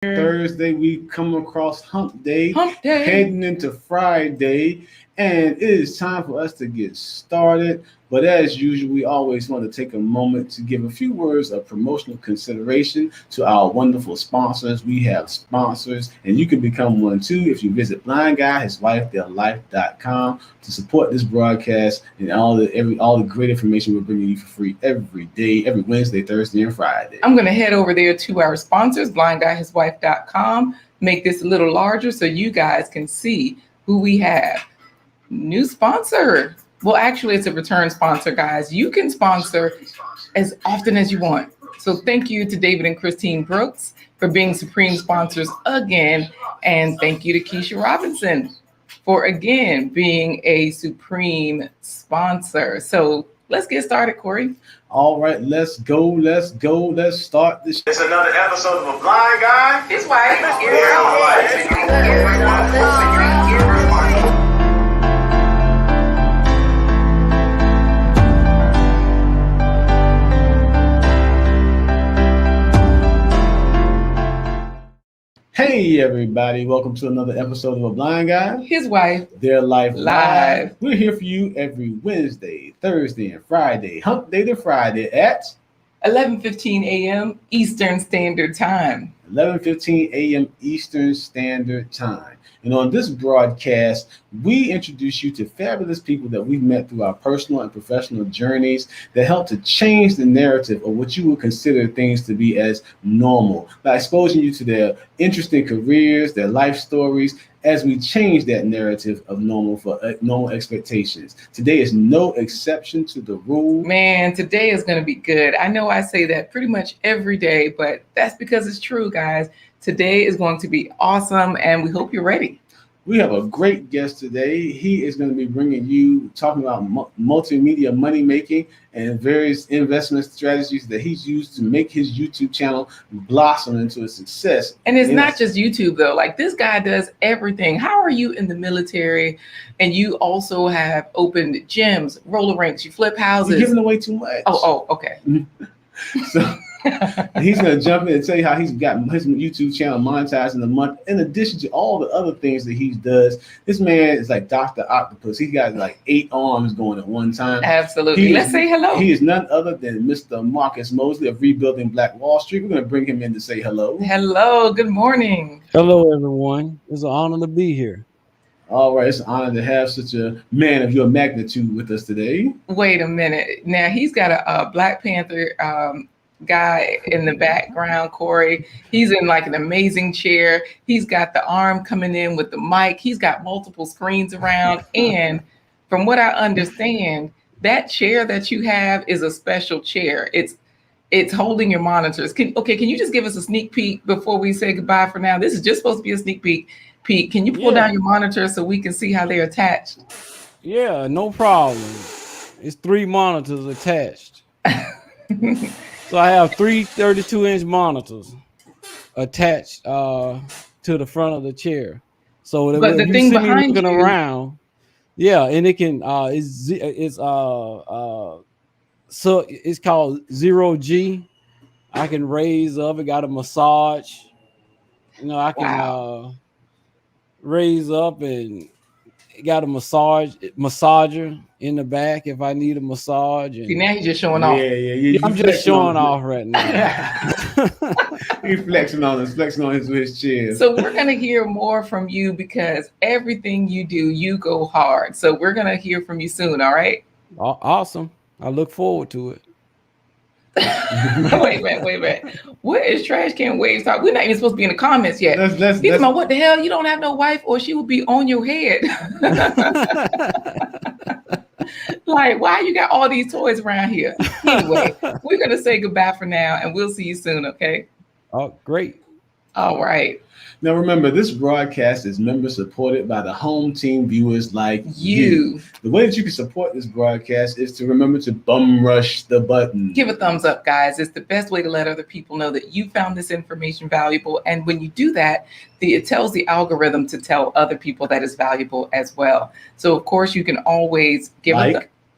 Thursday, we come across Hump Day, Hump Day. heading into Friday, and it is time for us to get started. But as usual, we always want to take a moment to give a few words of promotional consideration to our wonderful sponsors. We have sponsors, and you can become one too if you visit blindguyhiswifetheirlife.com to support this broadcast and all the great information we're bringing you for free every day, every Wednesday, Thursday, and Friday. I'm going to head over there to our sponsors, blindguyhiswife.com, make this a little larger so you guys can see who we have. New sponsor. Well, actually, it's a return sponsor, guys. You can sponsor as often as you want. So thank you to David and Christine Brooks for being Supreme sponsors again. And thank you to Keisha Robinson for, again, being a Supreme sponsor. So let's get started, Corey. All right, let's go. Let's start this. It's another episode of A Blind Guy. His wife. Hey everybody, welcome to another episode of A Blind Guy, His wife, Their Life Live. We're here for you every Wednesday, Thursday, and Friday. Hump Day to Friday at 11:15 a.m. Eastern Standard Time. 11:15 a.m. Eastern Standard Time. And on this broadcast, we introduce you to fabulous people that we've met through our personal and professional journeys that help to change the narrative of what you would consider things to be as normal by exposing you to their interesting careers, their life stories, as we change that narrative of normal for normal expectations. Today is no exception to the rule. Man, today is going to be good. I know I say that pretty much every day, but that's because it's true, guys. Today is going to be awesome, and we hope you're ready. We have a great guest today. He is going to be bringing you, talking about multimedia money making and various investment strategies that he's used to make his YouTube channel blossom into a success. And it's not just YouTube, though. Like, this guy does everything. How are you in the military and you also have opened gyms, roller rinks, you flip houses? You're giving away too much. Oh, okay. So he's going to jump in and tell you how he's got his YouTube channel monetized in a month. In addition to all the other things that he does, this man is like Dr. Octopus. He's got like 8 arms going at one time. Absolutely. Let's say hello. He is none other than Mr. Marcus Mosley of Rebuilding Black Wall Street. We're going to bring him in to say hello. Hello. Good morning. Hello, everyone. It's an honor to be here. All right. It's an honor to have such a man of your magnitude with us today. Wait a minute. Now, he's got a Black Panther guy in the background, Corey. He's in like an amazing chair. He's got the arm coming in with the mic. He's got multiple screens around. And from what I understand, that chair that you have is a special chair. It's holding your monitors. Can you just give us a sneak peek before we say goodbye for now? This is just supposed to be a sneak peek. Pete, can you pull down your monitors so we can see how they're attached? Yeah, no problem. It's 3 monitors attached. So I have 3 32-inch monitors attached to the front of the chair. So but the thing behind looking you, around, yeah, and it can so it's called 0G. I can raise up. It got a massage. I can raise up, and it got a massager in the back if I need a massage. And see, now he's just showing off. Yeah. I'm just showing off right now. He's flexing on his chair. So we're going to hear more from you because everything you do, you go hard. So we're going to hear from you soon, all right? Awesome. I look forward to it. Wait a minute. What is Trash Can Waves talk? We're not even supposed to be in the comments yet. He's talking about what the hell? You don't have no wife, or she will be on your head. Like, why you got all these toys around here? Anyway, we're going to say goodbye for now, and we'll see you soon, okay? Oh, great. All right. Now, remember, this broadcast is member supported by the home team viewers like you. The way that you can support this broadcast is to remember to bum rush the button. Give a thumbs up, guys. It's the best way to let other people know that you found this information valuable. And when you do that, it tells the algorithm to tell other people that it's valuable as well. So, of course, you can always give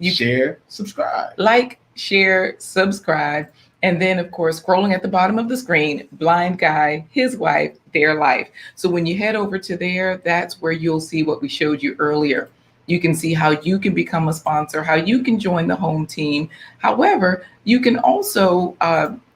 share, subscribe. Like, share, subscribe. And then, of course, scrolling at the bottom of the screen, blind guy, his wife, their life. So when you head over to there, that's where you'll see what we showed you earlier. You can see how you can become a sponsor, how you can join the home team. However, you can also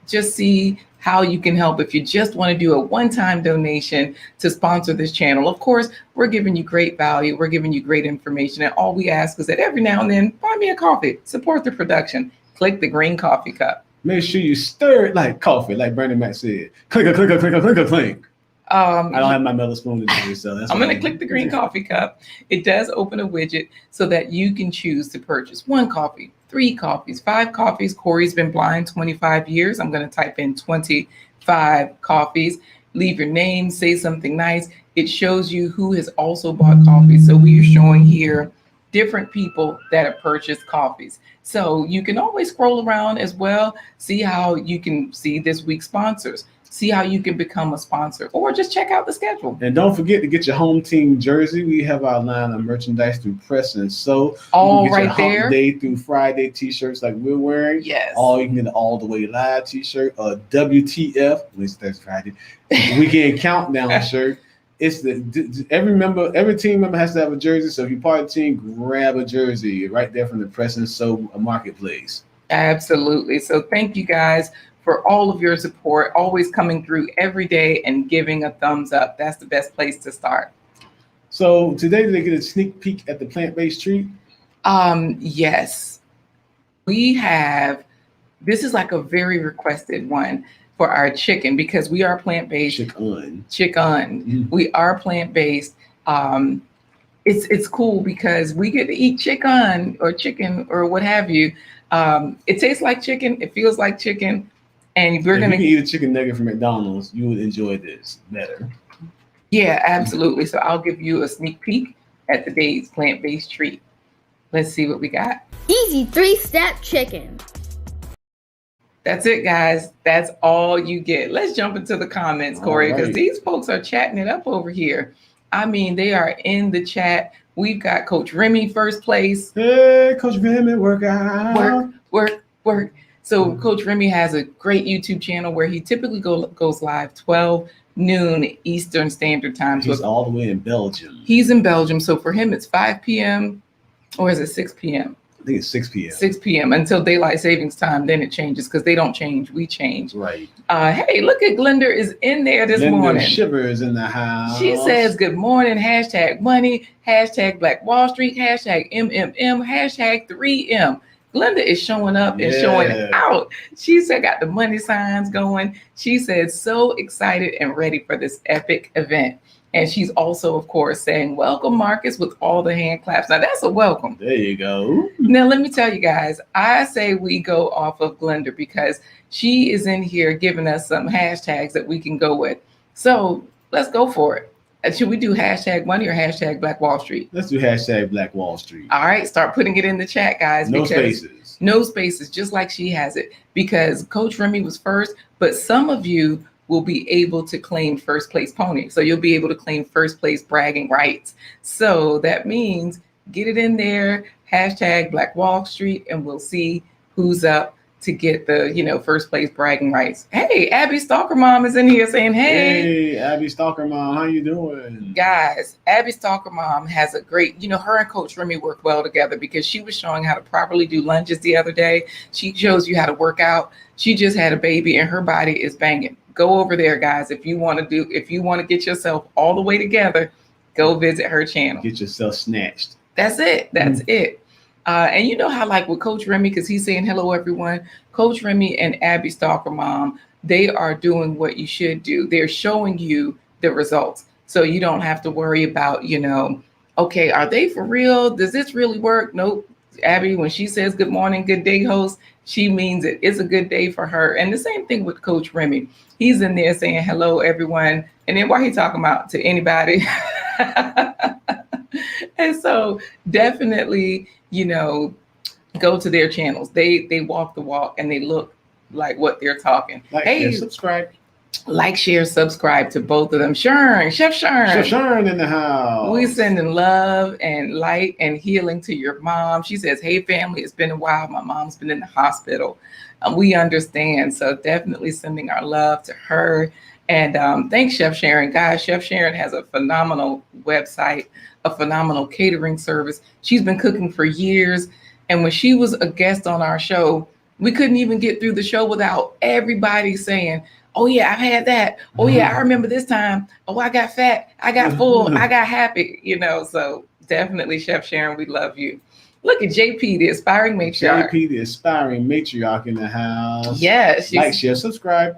just see how you can help if you just want to do a one-time donation to sponsor this channel. Of course, we're giving you great value. We're giving you great information. And all we ask is that every now and then, buy me a coffee, support the production. Click the green coffee cup. Make sure you stir it like coffee, like Bernie Mac said. Click, click, click, click, click. I don't have my metal spoon today, so that's I'm going to click the green coffee cup. It does open a widget so that you can choose to purchase 1 coffee, 3 coffees, 5 coffees. Corey's been blind 25 years. I'm going to type in 25 coffees. Leave your name, say something nice. It shows you who has also bought coffee. So we are showing here different people that have purchased coffees. So you can always scroll around as well, see how you can see this week's sponsors. See how you can become a sponsor, or just check out the schedule. And don't forget to get your home team jersey. We have our line of merchandise through Press and Sew. All right your there. Hump Day through Friday t-shirts like we're wearing. Yes. Or you can get an All the Way Live t-shirt, a WTF, at least that's Friday, Weekend Countdown shirt. It's every team member has to have a jersey. So if you're part of the team, grab a jersey right there from the Press and Sew marketplace. Absolutely. So thank you guys for all of your support, always coming through every day and giving a thumbs up. That's the best place to start. So today, did they get a sneak peek at the plant-based treat? Yes. We have, this is like a very requested one for our chicken because we are plant-based. Chicken. Mm-hmm. We are plant-based. It's cool because we get to eat chicken or what have you. It tastes like chicken. It feels like chicken. And we're going to eat a chicken nugget from McDonald's. You would enjoy this better. Yeah, absolutely. So I'll give you a sneak peek at today's plant-based treat. Let's see what we got. Easy 3-step chicken. That's it, guys. That's all you get. Let's jump into the comments, Corey, because these folks are chatting it up over here. I mean, they are in the chat. We've got Coach Remy first place. Hey, Coach Remy, work out. Work. So Coach Remy has a great YouTube channel where he typically goes live 12 noon Eastern Standard Time. He's all the way in Belgium. He's in Belgium. So for him, it's 5 p.m. or is it 6 p.m.? I think it's 6 p.m. 6 p.m. until daylight savings time. Then it changes because they don't change. We change. Right. Hey, look at Glenda is in there this morning. Shivers in the house. She says, good morning, hashtag money, hashtag Black Wall Street, hashtag MMM, hashtag 3M. Glenda is showing up and showing out. She said, got the money signs going. She said, so excited and ready for this epic event. And she's also, of course, saying, welcome, Marcus, with all the hand claps. Now, that's a welcome. There you go. Now, let me tell you guys, I say we go off of Glenda because she is in here giving us some hashtags that we can go with. So let's go for it. Should we do hashtag money or hashtag Black Wall Street? Let's do hashtag Black Wall Street. All right, start putting it in the chat, guys. No spaces. No spaces, just like she has it. Because Coach Remy was first, but some of you will be able to claim first place pony. So you'll be able to claim first place bragging rights. So that means get it in there, hashtag Black Wall Street, and we'll see who's up to get the, first place bragging rights. Hey, Abby Stalker Mom is in here saying, hey, Abby Stalker Mom, how you doing? Guys, Abby Stalker Mom has a great, her and Coach Remy work well together because she was showing how to properly do lunges the other day. She shows you how to work out. She just had a baby and her body is banging. Go over there, guys. If you want to get yourself all the way together, go visit her channel. Get yourself snatched. That's it. That's it. And you know how, like with Coach Remy, because he's saying hello, everyone. Coach Remy and Abby Stalker Mom, they are doing what you should do. They're showing you the results. So you don't have to worry about, okay, are they for real? Does this really work? Nope. Abby, when she says good morning, good day, host, she means it. It's a good day for her. And the same thing with Coach Remy. He's in there saying hello, everyone. And then why he talking about to anybody? And so definitely, go to their channels. They walk the walk and they look like what they're talking. Like, hey, subscribe. Like, share, subscribe to both of them. Chef Chef Shern. Shern in the house. We sending love and light and healing to your mom. She says, hey, family, it's been a while. My mom's been in the hospital. We understand. So definitely sending our love to her. And thanks, Chef Sharon. Guys, Chef Sharon has a phenomenal website, a phenomenal catering service. She's been cooking for years. And when she was a guest on our show, we couldn't even get through the show without everybody saying, oh, yeah, I've had that. Oh, yeah, I remember this time. Oh, I got fat. I got full. I got happy. So definitely, Chef Sharon, we love you. Look at JP, the aspiring matriarch. JP, the aspiring matriarch in the house. Yes. Like, share, subscribe.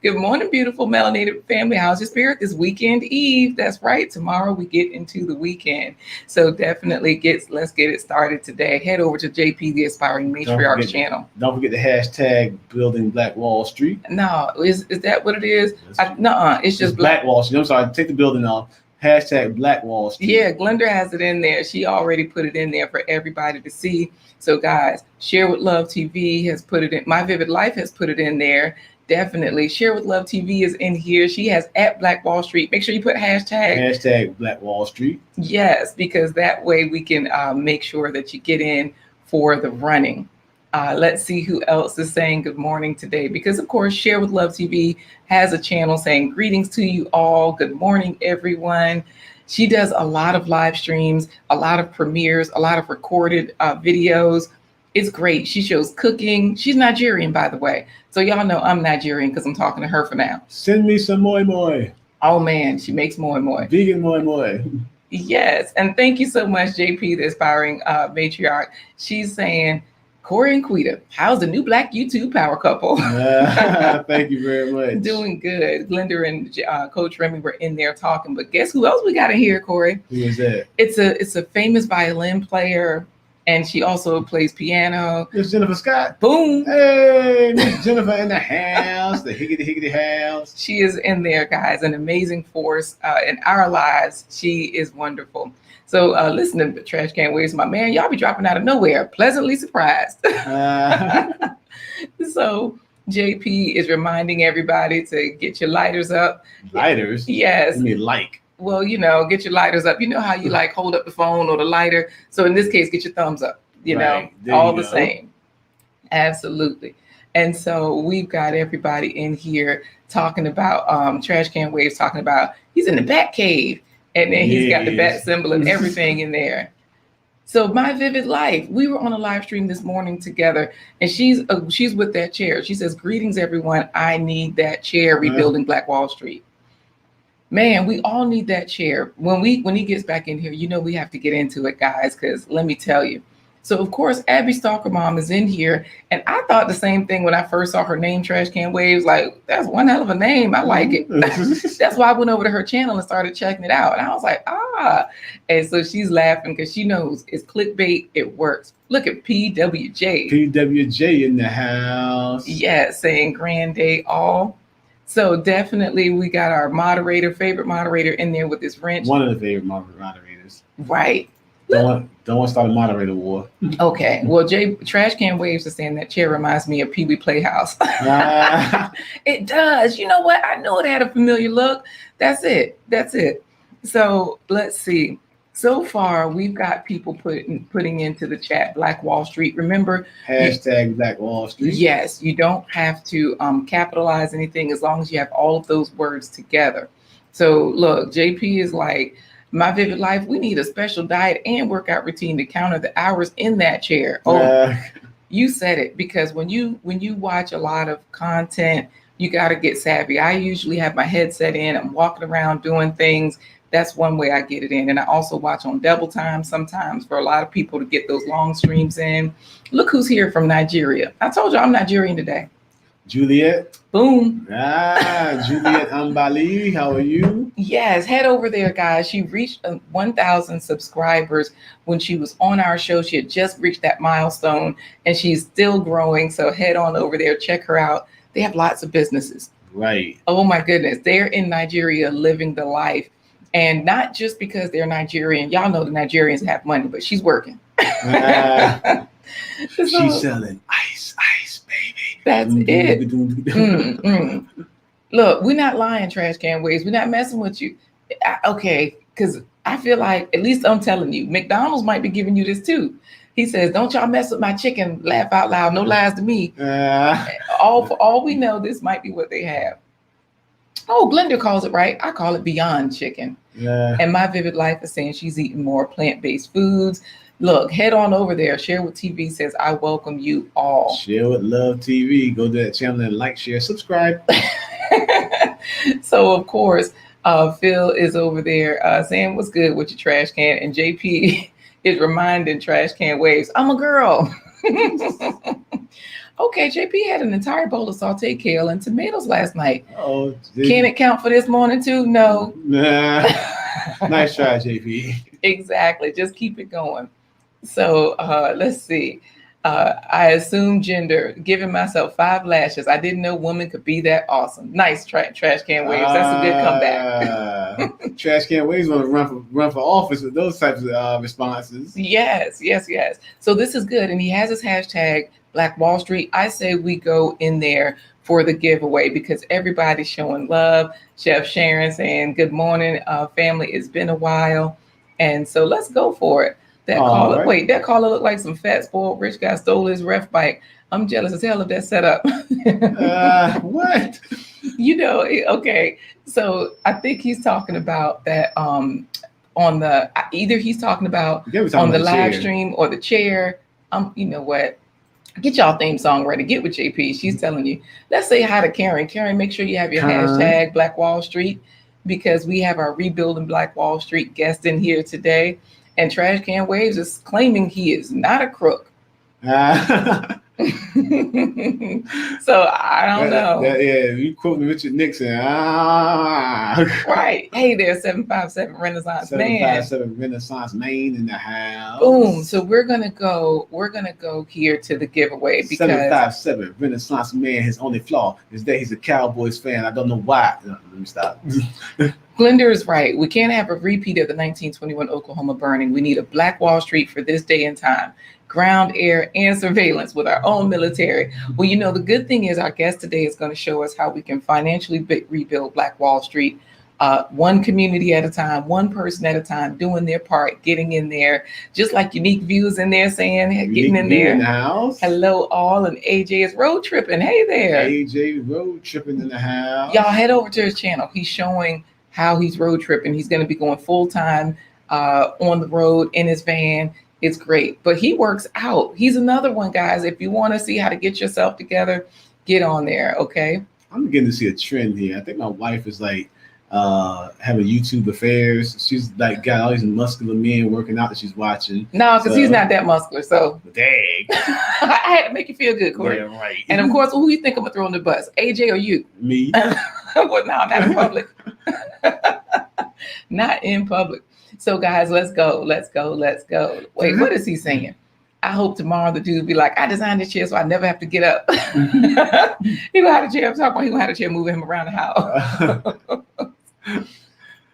Good morning, beautiful melanated family. How's your spirit this weekend eve? That's right. Tomorrow we get into the weekend. So definitely let's get it started today. Head over to JP, the aspiring matriarch channel. Don't forget the hashtag building Black Wall Street. No, is that what it is? No, it's just Black Wall Street. I'm sorry, take the building off. Hashtag Black Wall Street. Yeah, Glenda has it in there. She already put it in there for everybody to see. So guys, Share with Love TV has put it in. My Vivid Life has put it in there. Definitely. Share with Love TV is in here. She has at Black Wall Street. Make sure you put hashtag Black Wall Street. Yes, because that way we can make sure that you get in for the running. Let's see who else is saying good morning today, because of course Share with Love TV has a channel saying greetings to you all. Good morning, everyone. She does a lot of live streams, a lot of premieres, a lot of recorded videos. It's great. She shows cooking. She's Nigerian, by the way. So y'all know I'm Nigerian because I'm talking to her for now. Send me some moi moi. Oh man, she makes moi moi. Vegan moi moi. Yes. And thank you so much, JP, the aspiring matriarch. She's saying, Corey and Quita, how's the new Black YouTube power couple? Thank you very much. Doing good. Glenda and Coach Remy were in there talking, but guess who else we got in here, Corey? Who is that? It's a famous violin player, and she also plays piano. It's Jennifer Scott. Boom. Hey, Miss Jennifer in the house, the higgity house. She is in there, guys, an amazing force in our lives. She is wonderful. So listen to Trash Can Waves, my man, y'all be dropping out of nowhere. Pleasantly surprised. So JP is reminding everybody to get your lighters up. Lighters? Yes. You mean like? Well, get your lighters up. You know how you like hold up the phone or the lighter. So in this case, get your thumbs up, all the same. Absolutely. And so we've got everybody in here talking about Trash Can Waves, talking about he's in the Bat Cave. And then he's got the bat symbol and everything in there. So My Vivid Life, we were on a live stream this morning together, and she's with that chair. She says, greetings, everyone. I need that chair, rebuilding Black Wall Street. Man, we all need that chair. When he gets back in here, we have to get into it, guys, because let me tell you. So, of course, Abby Stalker Mom is in here. And I thought the same thing when I first saw her name, Trash Can Waves. Like, that's one hell of a name. I like it. That's why I went over to her channel and started checking it out. And I was like, And so she's laughing because she knows it's clickbait. It works. Look at PWJ. PWJ in the house. Yeah, saying grand day all. So definitely we got our favorite moderator in there with this wrench. One of the favorite moderators. Right. Don't want to start a moderator war. Okay. Well, Trash Can Waves is saying that chair reminds me of Pee Wee Playhouse. It does. You know what? I know it had a familiar look. That's it. So let's see. So far, we've got people putting into the chat Black Wall Street. Remember, hashtag Black Wall Street. Yes, you don't have to capitalize anything as long as you have all of those words together. So look, JP is like, My Vivid Life, we need a special diet and workout routine to counter the hours in that chair. You said it, because when you watch a lot of content, you got to get savvy. I usually have my headset in. I'm walking around doing things. That's one way I get it in. And I also watch on double time sometimes for a lot of people to get those long streams in. Look who's here from Nigeria. I told you I'm Nigerian today. Juliet. Boom. Juliet Ambali, how are you? Yes, head over there, guys. She reached 1,000 subscribers when she was on our show. She had just reached that milestone, and she's still growing. So head on over there, check her out. They have lots of businesses. Right. Oh my goodness. They're in Nigeria living the life. And not just because they're Nigerian. Y'all know the Nigerians have money, but she's working. She's selling ice, baby. That's it. Look, we're not lying, trash can waves. We're not messing with you. Okay, because I feel like, at least I'm telling you, McDonald's might be giving you this too. He says, "Don't y'all mess with my chicken." Laugh out loud. No lies to me. For all we know, this might be what they have. Oh, Glenda calls it right. I call it Beyond Chicken. Yeah. And My Vivid Life is saying she's eating more plant-based foods. Look, head on over there. Share with TV says, I welcome you all. Share with Love TV. Go to that channel and like, share, subscribe. So, of course, Phil is over there saying, what's good with your trash can? And JP is reminding Trash Can Waves, I'm a girl. Okay, JP had an entire bowl of sauteed kale and tomatoes last night. Oh, Can it count for this morning too? No. Nah. Nice try, JP. Exactly. Just keep it going. So let's see. I assume gender, giving myself 5 lashes. I didn't know woman could be that awesome. Nice trash can waves. That's a good comeback. Trash can waves want to run for office with those types of responses. Yes. So this is good. And he has his hashtag Black Wall Street. I say we go in there for the giveaway because everybody's showing love. Chef Sharon saying, good morning, family. It's been a while. And so let's go for it. That caller, right. Wait, that caller looked like some fat, spoiled rich guy stole his ref bike. I'm jealous as hell of that setup. What? You know, okay. So I think he's talking about that on the, either he's talking about on the live stream or the chair. You know what? Get y'all theme song ready. Get with JP. She's telling you. Let's say hi to Karen. Karen, make sure you have your hashtag Black Wall Street because we have our Rebuilding Black Wall Street guest in here today. And Trash Can Waves is claiming he is not a crook. So I don't know. Yeah, you quoting Richard Nixon. Right. Hey there, 757 Renaissance Man. 757 Renaissance Man in the house. Boom. So we're gonna go here to the giveaway because 757 Renaissance Man. His only flaw is that he's a Cowboys fan. I don't know why. No, let me stop. Glenda is right. We can't have a repeat of the 1921 Oklahoma burning. We need a Black Wall Street for this day and time. Ground, air, and surveillance with our own military. Well, you know, the good thing is our guest today is going to show us how we can financially rebuild Black Wall Street, one community at a time, one person at a time, doing their part, getting in there, just like Unique Views in there saying, getting in there. In the house. Hello, all, and AJ is road tripping. Hey there. AJ road tripping in the house. Y'all head over to his channel. He's showing how he's road tripping. He's going to be going full time on the road in his van. It's great, but he works out. He's another one, guys. If you want to see how to get yourself together, get on there, okay? I'm beginning to see a trend here. I think my wife is like having YouTube affairs. She's like got all these muscular men working out that she's watching. No, because he's not that muscular. So dang, I had to make you feel good, Corey. Yeah, right. And of course, who you think I'm gonna throw on the bus? AJ or you? Me. Well, no, not in public. Not in public. So guys, let's go. Wait, what is he saying? I hope tomorrow the dude be like, I designed this chair so I never have to get up. He gonna have a chair. I'm talking about he gonna have a chair moving him around the house.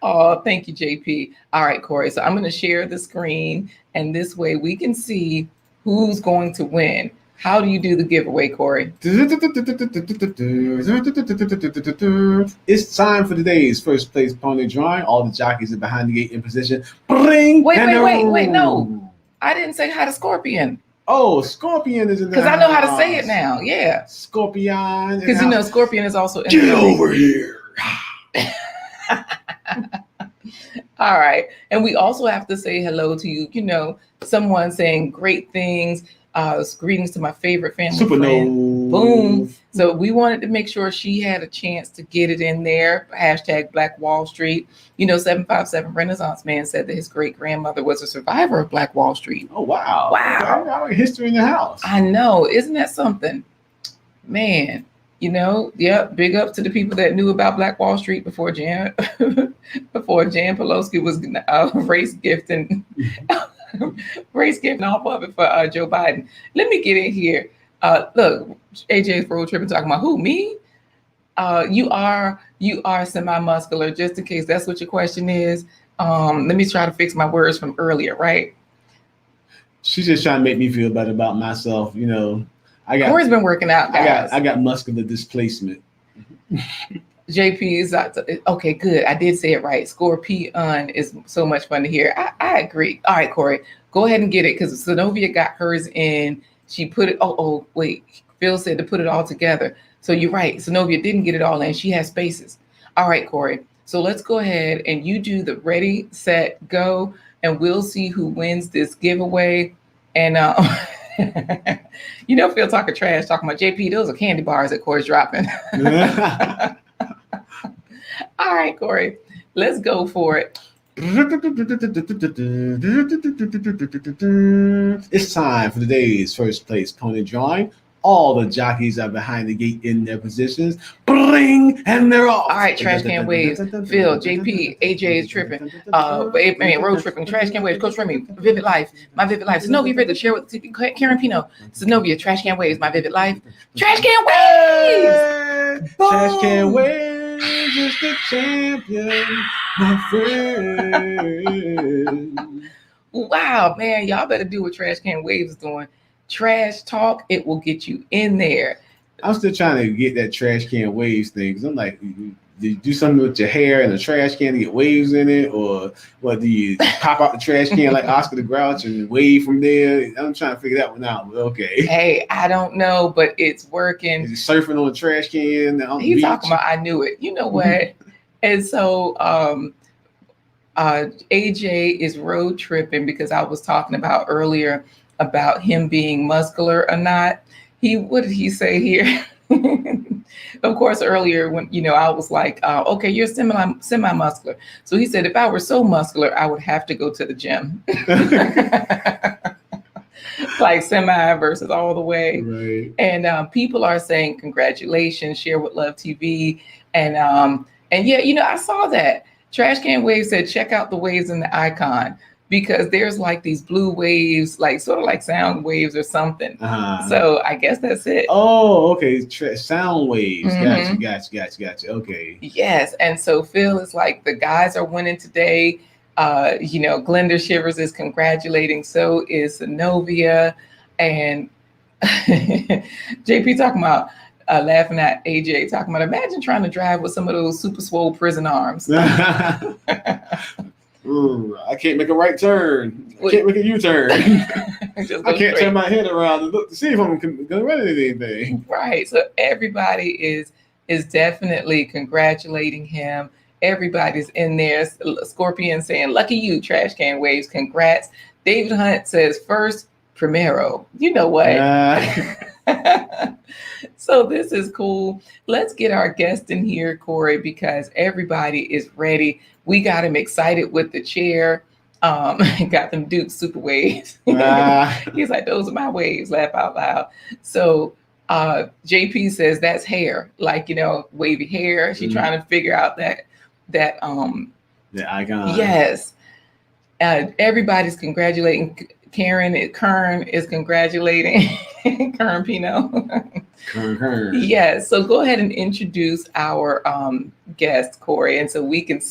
Oh, thank you, JP. All right, Corey. So I'm gonna share the screen, and this way we can see who's going to win. How do you do the giveaway, Corey? It's time for today's first place pony drawing. All the jockeys are behind the gate in position. Bring wait, no. I didn't say hi to Scorpion. Oh, Scorpion is in there. Because I know how to say it now. Yeah. Scorpion. Because you know Scorpion is also in Get over here. All right. And we also have to say hello to you know, someone saying great things. Greetings to my favorite family friend. Boom. So we wanted to make sure she had a chance to get it in there. Hashtag Black Wall Street. You know, 757 Renaissance Man said that his great grandmother was a survivor of Black Wall Street. Oh, wow. Wow. History in the house. I know. Isn't that something? Man, you know, big up to the people that knew about Black Wall Street before Jan Pelosi was race gifting off of it for Joe Biden. Let me get in here. Look, AJ's road tripping talking about who, me? You are semi-muscular, just in case that's what your question is. Let me try to fix my words from earlier, right? She's just trying to make me feel better about myself. You know, Corey's been working out, guys. I got muscular displacement. JP is okay. Good. I did say it right. Scorpion is so much fun to hear. I agree. All right, Corey, go ahead and get it because Zenobia got hers in. She put it. Oh, wait. Phil said to put it all together. So you're right. Zenobia didn't get it all in. She has spaces. All right, Corey. So let's go ahead and you do the ready, set, go, and we'll see who wins this giveaway. And Phil talking trash, talking about JP. Those are candy bars that Corey's dropping. All right, Corey, let's go for it. It's time for today's first place pony drawing. All the jockeys are behind the gate in their positions. Bling, and they're off. All right, trash can waves. Phil, JP, AJ is tripping. Road tripping. Trash can waves. Coach Remy, Vivid Life. My Vivid Life. Zenobia Ridley, share with Karen Pino. Zenobia, trash can waves. My Vivid Life. Trash can waves. Trash can waves is the champion, my friend. Wow, man, y'all better do what Trash Can Waves is doing. Trash talk, it will get you in there. I'm still trying to get that trash can waves thing because I'm like, do you do something with your hair and the trash can to get waves in it, or what? Do you pop out the trash can like Oscar the Grouch and wave from there? I'm trying to figure that one out. But okay. Hey, I don't know, but it's working. Is he surfing on the trash can? He's talking about I knew it. You know what? And so AJ is road tripping because I was talking about earlier about him being muscular or not. What did he say here? Of course, earlier when I was like, okay, you're semi-muscular. So he said, if I were so muscular, I would have to go to the gym. Like semi versus all the way. Right. And people are saying congratulations, share with Love TV. And yeah, I saw that. Trash Can Waves said, check out the waves in the icon, because there's like these blue waves, like sort of like sound waves or something. So I guess that's it. Oh, okay. Sound waves. Gotcha. Okay. Yes. And so Phil is like, the guys are winning today. Glenda Shivers is congratulating. So is Zenobia. And JP talking about, laughing at AJ, talking about, imagine trying to drive with some of those super swole prison arms. I can't make a right turn. I can't make a U-turn. I can't turn my head around and look to see if I'm going to run anything. Right. So everybody is definitely congratulating him. Everybody's in there. Scorpion saying, lucky you, Trash Can Waves. Congrats. David Hunt says, first, primero. You know what? So this is cool. Let's get our guest in here, Corey, because everybody is ready. We got him excited with the chair. Got them Duke super waves. He's like, those are my waves. Laugh out loud. So JP says that's hair, like wavy hair. She's trying to figure out that the icon. Yes. Everybody's congratulating. Kern is congratulating Kern Pino. Kern. Yes. So go ahead and introduce our guest, Corey, and so we can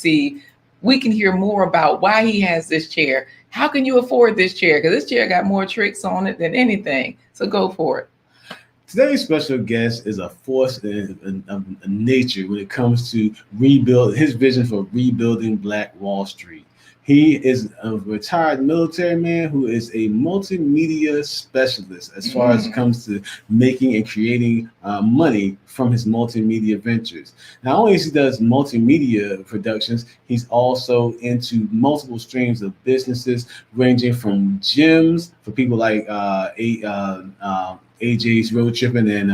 hear more about why he has this chair. How can you afford this chair? Because this chair got more tricks on it than anything. So go for it. Today's special guest is a force of nature when it comes to rebuild his vision for rebuilding Black Wall Street. He is a retired military man who is a multimedia specialist as far as it comes to making and creating money from his multimedia ventures. Not only does he does multimedia productions, he's also into multiple streams of businesses ranging from gyms for people like AJ's road tripping and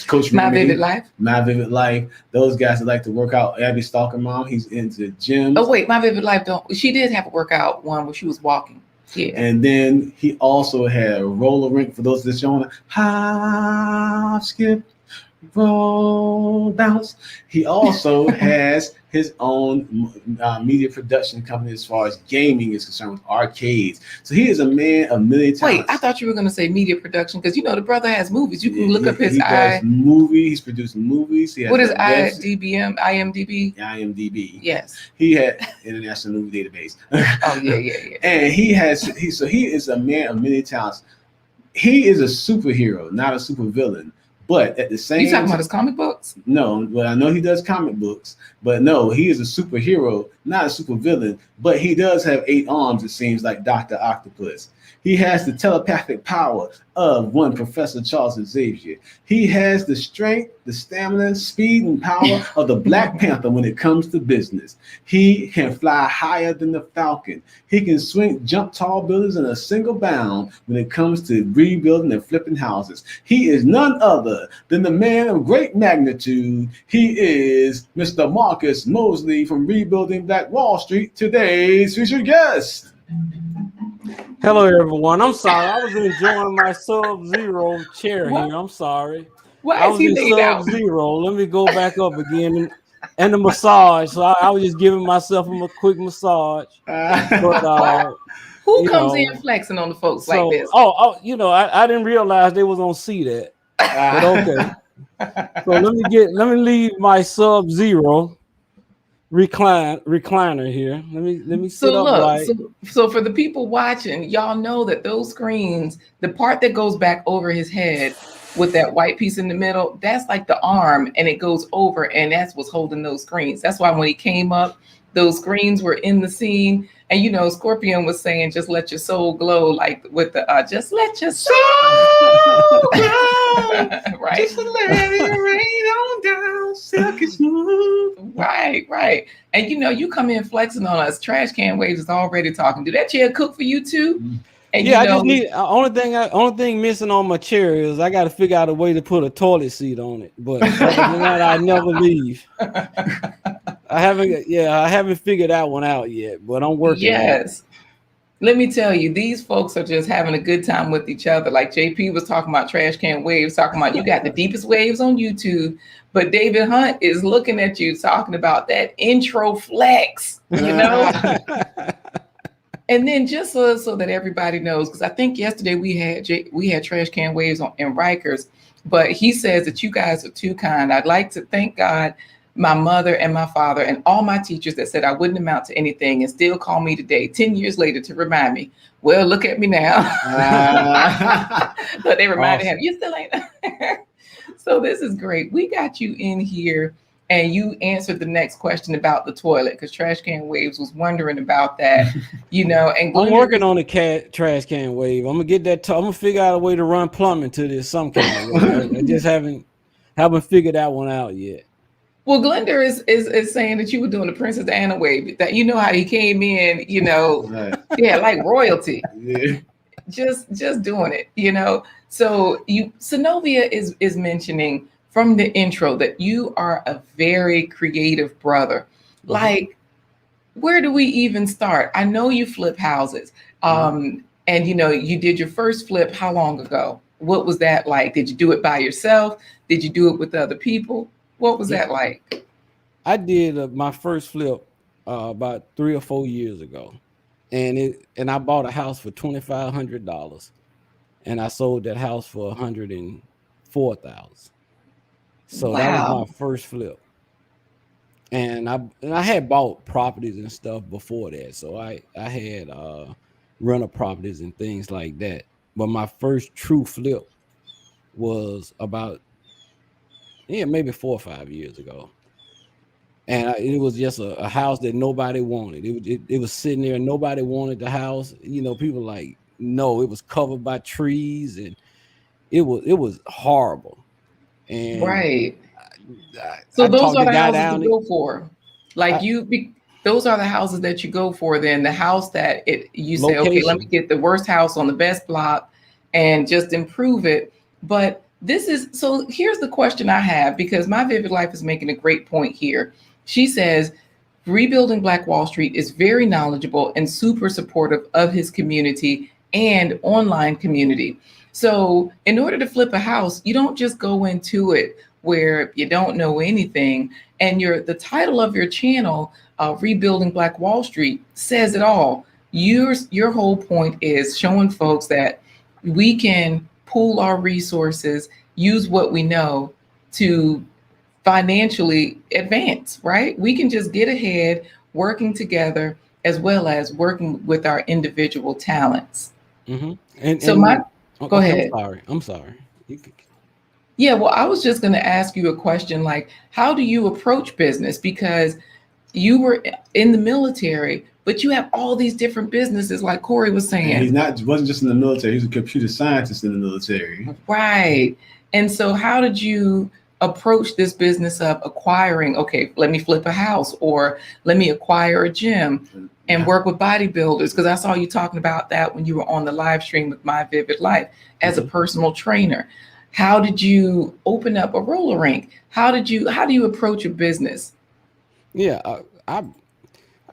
Coach My Remy, My Vivid Life. Those guys that like to work out. Abby Stalker Mom, he's into gyms. Oh wait, My Vivid Life she did have a workout one where she was walking. Yeah. And then he also had a roller rink for those that's showing hop, skip, roll, bounce. He also has his own media production company as far as gaming is concerned, with arcades. So he is a man of many talents. Wait, I thought you were going to say media production because the brother has movies. You can look up his He's produced movies. He has what is IMDb? IMDb. Yes. He had International Movie Database. Oh yeah. And he is a man of many talents. He is a superhero, not a supervillain. But at the same You talking about his comic books? No, well, I know he does comic books, but no, he is a superhero, not a supervillain, but he does have 8 arms, it seems like Dr. Octopus. He has the telepathic power of one Professor Charles Xavier. He has the strength, the stamina, speed, and power of the Black Panther when it comes to business. He can fly higher than the Falcon. He can jump tall buildings in a single bound when it comes to rebuilding and flipping houses. He is none other than the man of great magnitude. He is Mr. Marcus Mosley from Rebuilding Black Wall Street, today's featured guest. Hello, everyone. I'm sorry. I was enjoying my Sub-Zero chair here. I'm sorry. Why I is was he in laid out? Sub-Zero. Let me go back up again. And the massage. So I was just giving myself a quick massage. But who comes in flexing on the folks like this? I didn't realize they was gonna see that. But okay. So let me leave my Sub-Zero recliner here. Let me sit up right. So for the people watching, y'all know that those screens, the part that goes back over his head with that white piece in the middle, that's like the arm, and it goes over, and that's what's holding those screens. That's why when he came up, those screens were in the scene. And Scorpion was saying, just let your soul glow, like with the just let your soul glow. Right. Just let it rain on down, silky smooth. Right. And you come in flexing on us. Trash Can Waves is already talking. Did that chair cook for you too? And I just need only thing missing on my chair is I got to figure out a way to put a toilet seat on it. But other than that, I never leave. I haven't figured that one out yet, but I'm working. Yes. Let me tell you, these folks are just having a good time with each other. Like JP was talking about Trash Can Waves, talking about you got the deepest waves on YouTube, but David Hunt is looking at you talking about that intro flex, And then just so that everybody knows, because I think yesterday we had Trash Can Waves in Rikers, but he says that you guys are too kind. I'd like to thank God, my mother and my father, and all my teachers that said I wouldn't amount to anything and still call me today, 10 years later, to remind me. Well, look at me now. But they reminded him, you still ain't. So this is great. We got you in here, and you answered the next question about the toilet, because Trash Can Waves was wondering about that, And I'm working on a trash can wave. I'm gonna get that. I'm gonna figure out a way to run plumbing to this some kind of way. I just haven't figured that one out yet. Well, Glenda is saying that you were doing the Princess Anna wave. That how he came in, Right. Yeah, like royalty. Yeah. Just doing it, So Synovia is mentioning from the intro that you are a very creative brother. Mm-hmm. Like, where do we even start? I know you flip houses. And you did your first flip how long ago? What was that like? Did you do it by yourself? Did you do it with other people? What was that like? I did my first flip about 3 or 4 years ago, and I bought a house for $2,500, and I sold that house for $104,000. So that was my first flip, and I had bought properties and stuff before that, so I had rental properties and things like that. But my first true flip was about maybe 4 or 5 years ago. And it was just a house that nobody wanted. It was sitting there and nobody wanted the house. People like, no, it was covered by trees and it was horrible. And right. So those are the houses to go for. Like those are the houses that you go for. Then the house that you say, okay, let me get the worst house on the best block and just improve it. But here's the question I have, because My Vivid Life is making a great point here. She says, Rebuilding Black Wall Street is very knowledgeable and super supportive of his community and online community. So in order to flip a house, you don't just go into it where you don't know anything. And the title of your channel, Rebuilding Black Wall Street, says it all. Your whole point is showing folks that we can pool our resources, use what we know to financially advance, right? We can just get ahead working together as well as working with our individual talents. Mm-hmm. Go ahead. I'm sorry. Yeah, well, I was just going to ask you a question like, how do you approach business? Because you were in the military, but you have all these different businesses, like Corey was And he's saying. not wasn't just in the military. He's a computer scientist in the military. Right. And so, how did you approach this business of acquiring? Okay, let me flip a house, or let me acquire a gym and work with bodybuilders. Because I saw you talking about that when you were on the live stream with My Vivid Life as a personal trainer. How did you open up a roller rink? How do you approach a business? Yeah, I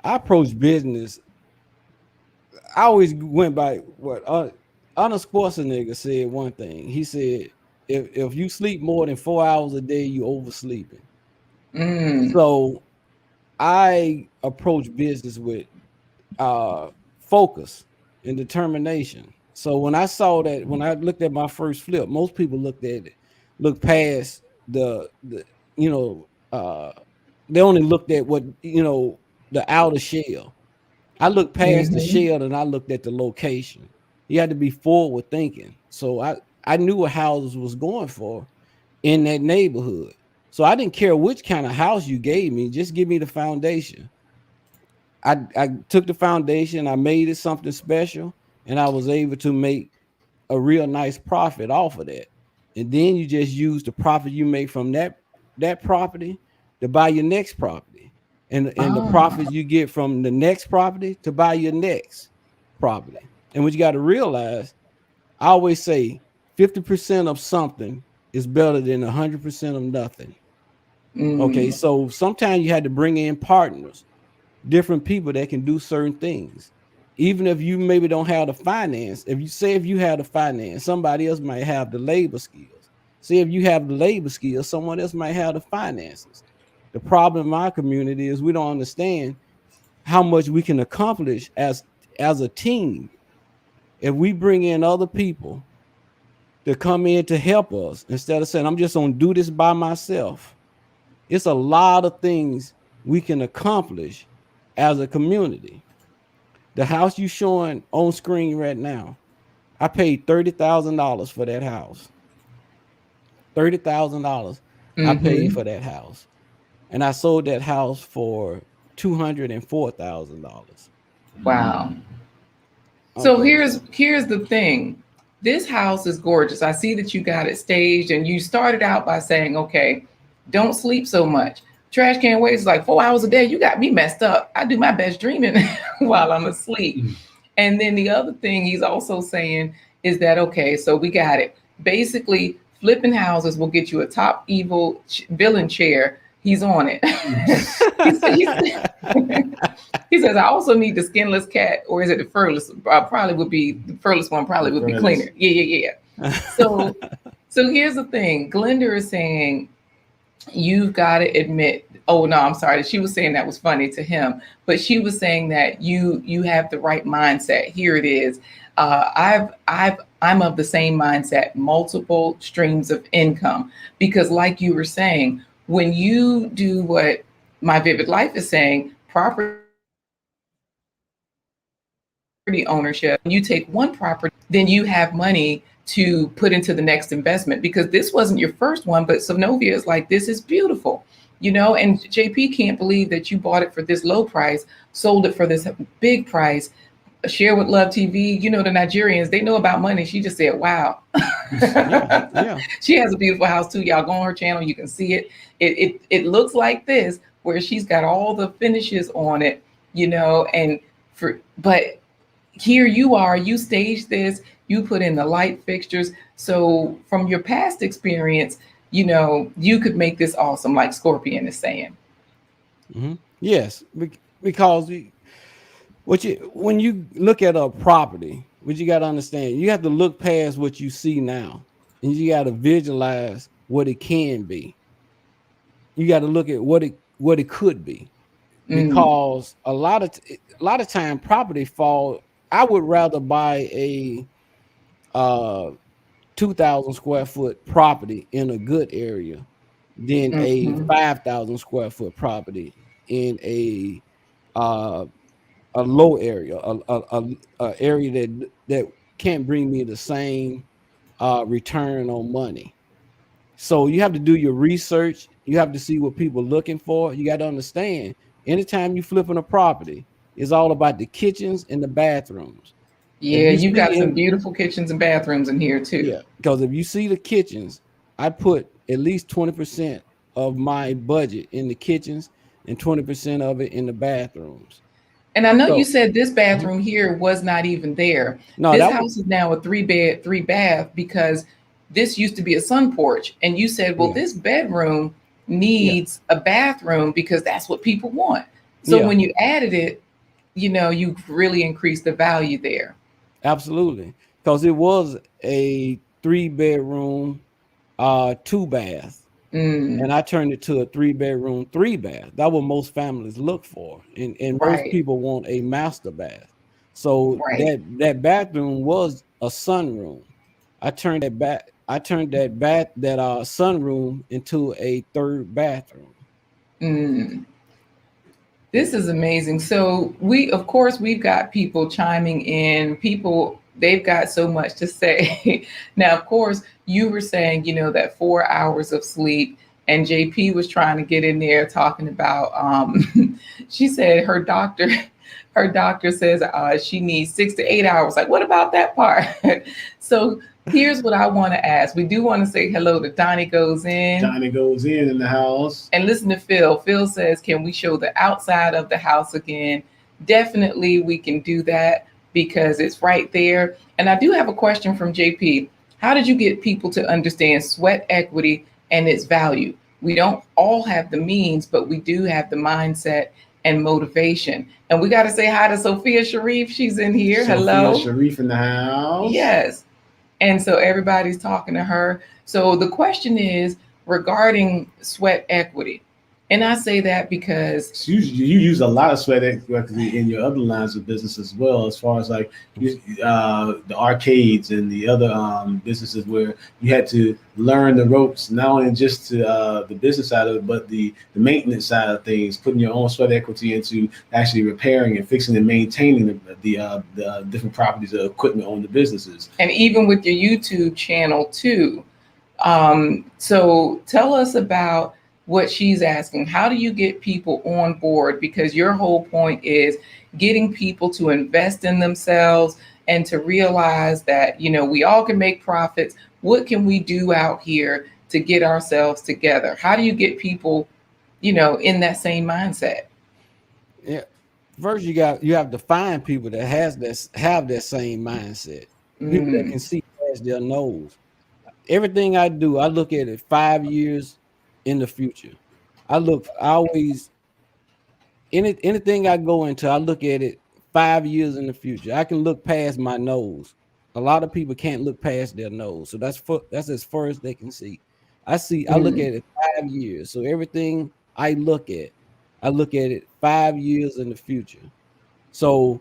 approach business. I always went by what Arnold Schwarzenegger said. One thing he said: if you sleep more than 4 hours a day, you oversleeping. Mm. So I approach business with focus and determination. So when I saw that, when I looked at my first flip, most people looked past the you know they only looked at what the outer shell. I looked past the Hmm. shell and I looked at the location. You had to be forward thinking. So I knew what houses was going for in that neighborhood. So I didn't care which kind of house you gave me, just give me the foundation. I took the foundation, I made it something special, and I was able to make a real nice profit off of that. And then you just use the profit you make from that property to buy your next property. And the Oh. profits you get from the next property to buy your next property. And what you got to realize, I always say 50% of something is better than 100% of nothing. Okay, Mm. so sometimes you had to bring in partners, different people that can do certain things. Even if you maybe don't have the finance, if you have the finance, somebody else might have the labor skills. Say if you have the labor skills, someone else might have the finances. The problem in my community is we don't understand how much we can accomplish as a team if we bring in other people to come in to help us instead of saying I'm just gonna do this by myself. It's a lot of things we can accomplish as a community. The house you showing on screen right now, I paid $30,000 for that house. $30,000 I paid Hmm. for that house, and I sold that house for $204,000. Wow. So Okay, here's the thing. This house is gorgeous. I see that you got it staged and you started out by saying, okay, don't sleep so much. Trash can waste like 4 hours a day. You got me messed up. I do my best dreaming while I'm asleep. And then the other thing he's also saying is that, okay, so we got it. Basically, flipping houses will get you a top evil villain chair. He's on it. He's he says, I also need the skinless cat, or is it the furless? Probably would be the furless one, probably would be cleaner. Yeah, yeah, yeah. So so here's the thing. Glenda is saying you've got to admit, oh no, I'm sorry. She was saying that was funny to him, but she was saying that you have the right mindset. Here it is. I'm of the same mindset, multiple streams of income. Because like you were saying, when you do what My Vivid Life is saying, property ownership, you take one property, then you have money to put into the next investment because this wasn't your first one, but Sonovia is like, this is beautiful, and JP can't believe that you bought it for this low price, sold it for this big price, share with Love TV. The Nigerians, they know about money. She just said, wow. yeah, yeah. She has a beautiful house too. Y'all go on her channel, you can see it. It looks like this, where she's got all the finishes on it, and but here you are, you staged this, you put in the light fixtures. So from your past experience, you could make this awesome, like Scorpion is saying. Yes, because when you look at a property, what you got to understand, you have to look past what you see now, and you got to visualize what it can be. You got to look at what it could be, Mm, because a lot of time property fall. I would rather buy a uh 2,000 square foot property in a good area than a mhm. 5,000 square foot property in uh a low area, a area that can't bring me the same return on money. So you have to do your research. You have to see what people are looking for. You got to understand, anytime you flipping a property, it's all about the kitchens and the bathrooms. If Yeah, you you got see some in, beautiful kitchens and bathrooms in here too. yeah, because if you see the kitchens, I put at least 20% of my budget in the kitchens and 20% of it in the bathrooms. And I know you So said this mhm. bathroom here was not even there. No, This that was, house is now a 3 bed, 3 bath because this used to be a sun porch. And you said, well, yeah, this bedroom yeah, needs a bathroom because that's what people want. So yeah, when you added it, you really increased the value there. absolutely. Because it was a 3 bedroom, 2 bath. Mm, And I turned it to a 3 bedroom, 3 bath. That's what most families look for, and most right, people want a master bath. So right. that bathroom was a sunroom. I turned that sunroom into a third bathroom. Mm. This is amazing. So of course, we've got people chiming in. People, they've got so much to say. Now, of course, you were saying, that 4 hours of sleep, and JP was trying to get in there talking about. She said her doctor says she needs 6 to 8 hours. Like, what about that part? So here's what I want to ask. We do want to say hello to Donnie Goes In. Johnny goes in the house. And listen to Phil. Phil says, can we show the outside of the house again? Definitely, we can do that because it's right there. And I do have a question from JP. How did you get people to understand sweat equity and its value? We don't all have the means, but we do have the mindset and motivation. And we got to say hi to Sophia Sharif. She's in here. Sophia Hello. Sharif in the house. Yes. And so everybody's talking to her. So the question is regarding sweat equity. And I say that because So you use a lot of sweat equity in your other lines of business as well, as far as like the arcades and the other businesses where you had to learn the ropes, not only just to the business side of it, but the maintenance side of things, putting your own sweat equity into actually repairing and fixing and maintaining the different properties of equipment on the businesses. and even with your YouTube channel too. So tell us about what she's asking. How do you get people on board? Because your whole point is getting people to invest in themselves and to realize that, we all can make profits. What can we do out here to get ourselves together? How do you get people, in that same mindset? Yeah. First, you have to find people that have that same mindset. People that Mm, can see past their nose. Everything I do, I look at it 5 years in the future. I always anything I go into, I look at it 5 years in the future. I can look past my nose. A lot of people can't look past their nose, so that's as far as they can see. I look mm, at it 5 years. So everything I look at it 5 years in the future. So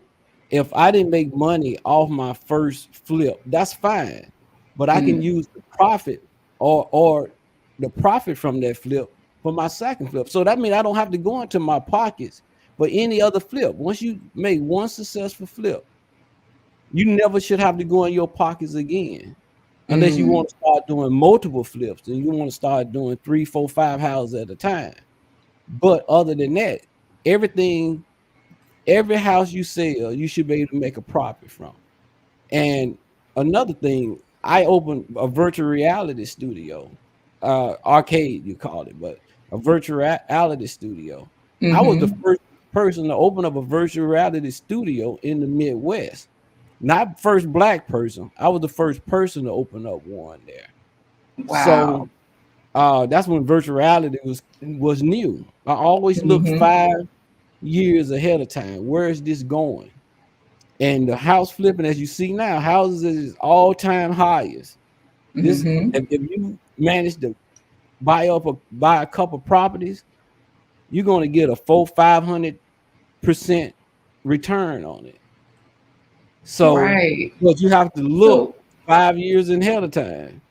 if I didn't make money off my first flip, that's fine. But I can mm, use the profit or the profit from that flip for my second flip. So that means I don't have to go into my pockets for any other flip. Once you make one successful flip, you never should have to go in your pockets again. Unless you mm. want to start doing multiple flips and you want to start doing 3, 4, 5 houses at a time. But other than that, everything every house you sell, you should be able to make a profit from. And another thing, I opened a virtual reality studio, arcade you call it, but a virtual reality studio. I was the Mm-hmm. first person to open up a virtual reality studio in the Midwest. Not first black person. I was the first person to open up one there. Wow. So that's when virtual reality was new. I always look Mm-hmm. 5 years ahead of time. Where is this going? And the house flipping, as you see now, houses is all-time highest. This Mm-hmm. if you manage to buy a couple properties, you're going to get a 400-500% return on it. So, Right. but you have to look So 5 years ahead of time.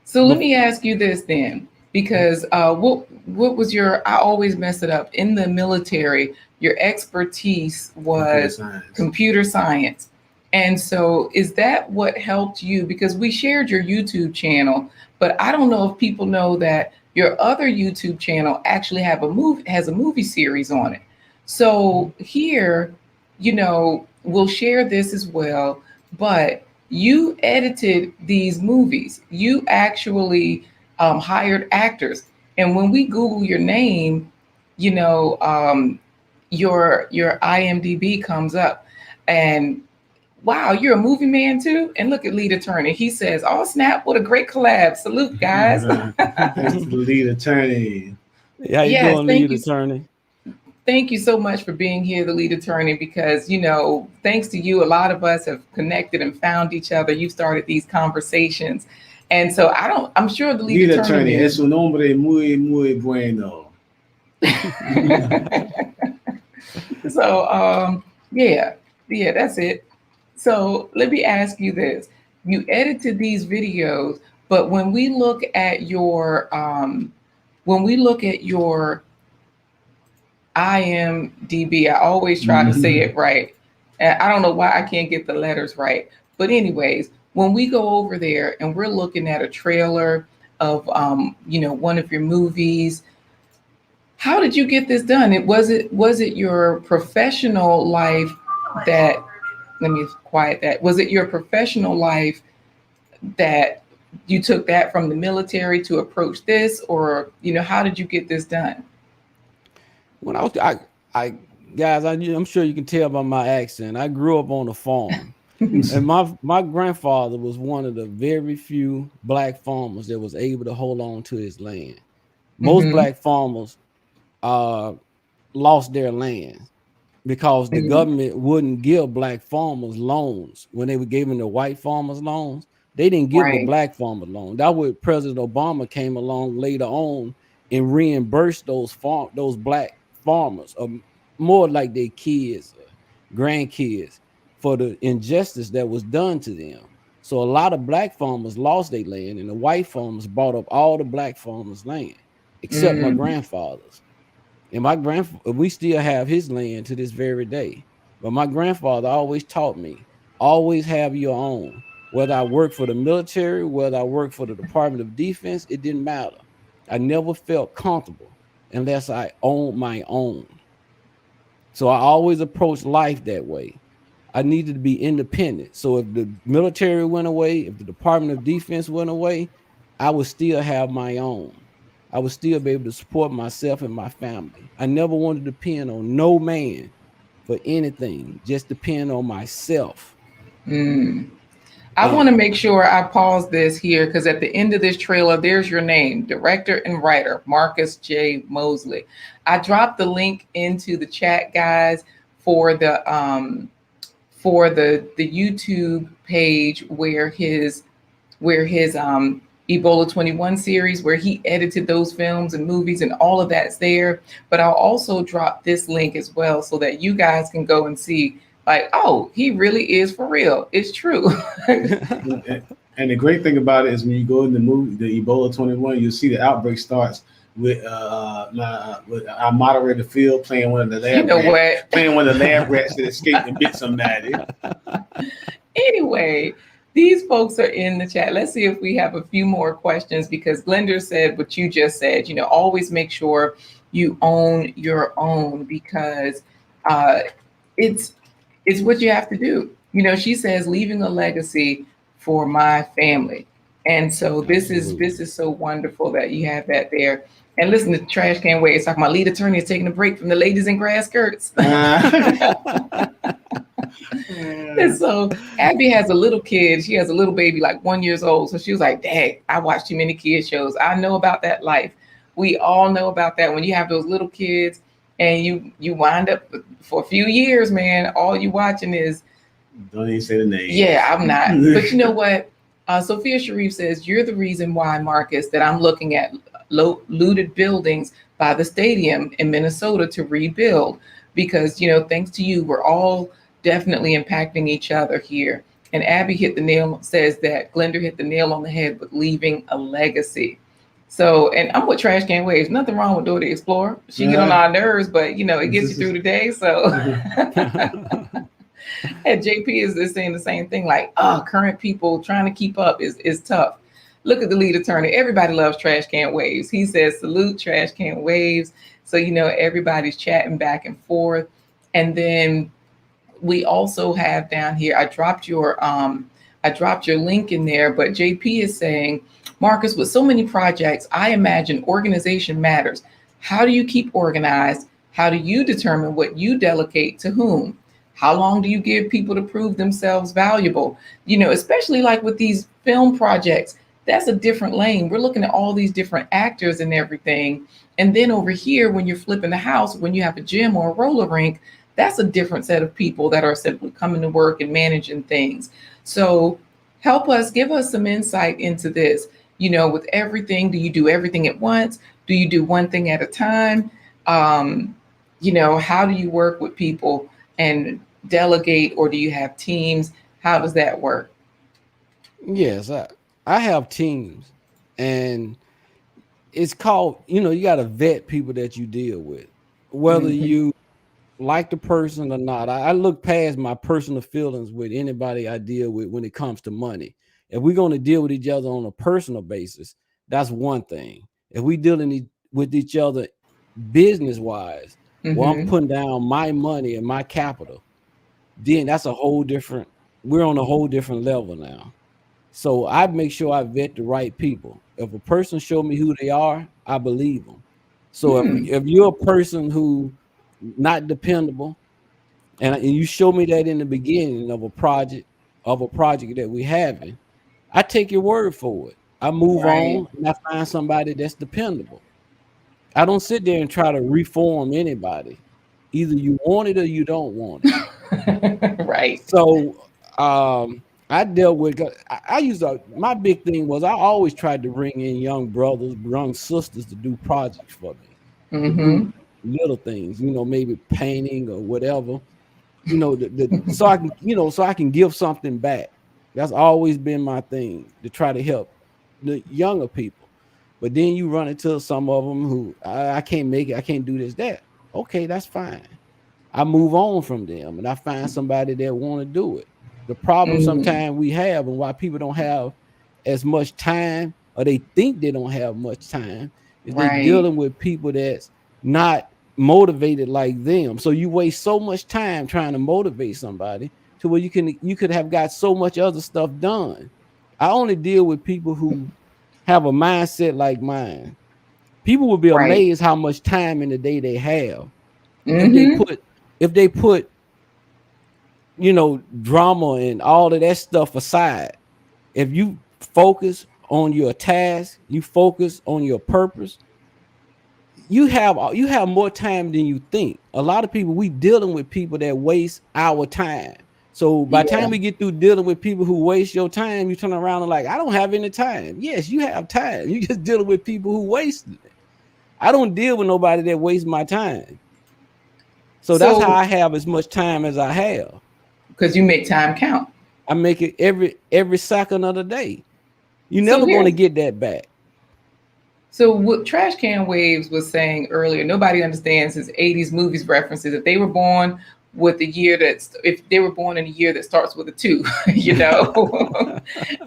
So let Bef- me ask you this then, because what was your? I always mess it up. In the military, your expertise Computer was science. computer science, and so is that what helped you? Because we shared your YouTube channel, But I don't know if people know that your other YouTube channel actually has a movie series on it. So here, we'll share this as well, but you edited these movies. You actually hired actors. And when we Google your name, your IMDb comes up, and wow, you're a movie man too. And look at Lead Attorney. He says, "Oh snap! What a great collab! Salute, guys." Thanks to the lead attorney. How you Yes, doing, lead attorney? thank you so much for being here, the Lead Attorney, because thanks to you, a lot of us have connected and found each other. You started these conversations, and so I'm sure the Lead Attorney es un hombre muy muy bueno. So yeah, that's it. So let me ask you this: you edited these videos, but when we look at your IMDb, I always try to say it right, and I don't know why I can't get the letters right. But anyways, when we go over there and we're looking at a trailer of one of your movies, how did you get this done? Was it your professional life that, let me quiet that. Was it your professional life that you took that from the military to approach this, or how did you get this done? When guys, I'm sure you can tell by my accent. I grew up on a farm, and my grandfather was one of the very few black farmers that was able to hold on to his land. Most black farmers lost their land because the government wouldn't give black farmers loans. When they were giving the white farmers loans, they didn't give the black farmers loans. That was President Obama came along later on and reimbursed those black farmers, or more like their kids, grandkids, for the injustice that was done to them. So a lot of black farmers lost their land, and the white farmers bought up all the black farmers' land, except my grandfather's. And we still have his land to this very day. But my grandfather always taught me, always have your own. Whether I work for the military, whether I work for the Department of Defense, it didn't matter. I never felt comfortable unless I owned my own. So I always approached life that way. I needed to be independent. So if the military went away, if the Department of Defense went away, I would still have my own. I would still be able to support myself and my family. I never wanted to depend on no man for anything, just depend on myself. I want to make sure I pause this here, because at the end of this trailer, there's your name, director and writer, Marcus J. Mosley. I dropped the link into the chat, guys, for the YouTube page where his Ebola 21 series, where he edited those films and movies, and all of that's there. But I'll also drop this link as well so that you guys can go and see, like, oh, he really is for real. It's true. And the great thing about it is when you go in the movie, the Ebola 21, you'll see the outbreak starts with our moderator Phil playing one of the lab rats, playing one of the lab rats that escaped and bit somebody. Anyway, these folks are in the chat. Let's see if we have a few more questions, because Glenda said what you just said. Always make sure you own your own, because it's what you have to do. She says, leaving a legacy for my family. And so this is so wonderful that you have that there. And listen to Trash Can Wait. It's talking about Lead Attorney is taking a break from the ladies in grass skirts. And so Abby has a little kid. She has a little baby, like 1 year old. So she was like, Dad, I watch too many kid shows. I know about that life. We all know about that. When you have those little kids and you wind up for a few years, man, all you watching is. Don't even say the name. Yeah, I'm not. But you know what? Sophia Sharif says, you're the reason why, Marcus, that I'm looking at looted buildings by the stadium in Minnesota to rebuild, because, thanks to you, we're all definitely impacting each other here. And Abby says that Glenda hit the nail on the head with leaving a legacy. So, and I'm with Trash Can Waves. Nothing wrong with Dora the Explorer. She get on our nerves, but it gets you through the day. So, and JP is saying the same thing. Like, current people trying to keep up is tough. Look at the lead attorney. Everybody loves trash can waves. He says, salute trash can waves. So, everybody's chatting back and forth. And then we also have down here, I dropped your link in there, but JP is saying, Marcus, with so many projects, I imagine organization matters. How do you keep organized? How do you determine what you delegate to whom? How long do you give people to prove themselves valuable? Especially like with these film projects, that's a different lane. We're looking at all these different actors and everything. And then over here, when you're flipping the house, when you have a gym or a roller rink, that's a different set of people that are simply coming to work and managing things. So give us some insight into this. With everything, do you do everything at once? Do you do one thing at a time? How do you work with people and delegate, or do you have teams? How does that work? Yes, I have teams, and it's called, you got to vet people that you deal with, whether you like the person or not. I look past my personal feelings with anybody I deal with when it comes to money. If we're going to deal with each other on a personal basis, that's one thing. If we dealing with each other business wise, well, I'm putting down my money and my capital, then that's we're on a whole different level now. So I make sure I vet the right people. If a person show me who they are, I believe them. So if you're a person who not dependable, and you show me that in the beginning of a project that we having, I take your word for it. I move on and I find somebody that's dependable. I don't sit there and try to reform anybody. Either you want it or you don't want it. Right. So I dealt with, my big thing was I always tried to bring in young brothers, young sisters to do projects for me. To do little things, maybe painting or whatever, so I can give something back. That's always been my thing, to try to help the younger people. But then you run into some of them who I can't make it, I can't do this, that. Okay, that's fine. I move on from them and I find somebody that want to do it. The problem sometimes we have, and why people don't have as much time, or they think they don't have much time, is they dealing with people that's not motivated like them. So you waste so much time trying to motivate somebody to where you could have got so much other stuff done. I only deal with people who have a mindset like mine. People will be amazed how much time in the day they have. If they put drama and all of that stuff aside. If you focus on your task, you focus on your purpose, you have more time than you think. A lot of people, we dealing with people that waste our time. So by the time we get through dealing with people who waste your time, you turn around and like, I don't have any time. Yes, you have time. You just dealing with people who wasted it. I don't deal with nobody that wastes my time. So that's how I have as much time as I have. Because you make time count. I make it every second of the day. You're never going to get that back. So what Trash Can Waves was saying earlier, nobody understands his 80s movies references. If they were born with a year if they were born in a year that starts with a 2,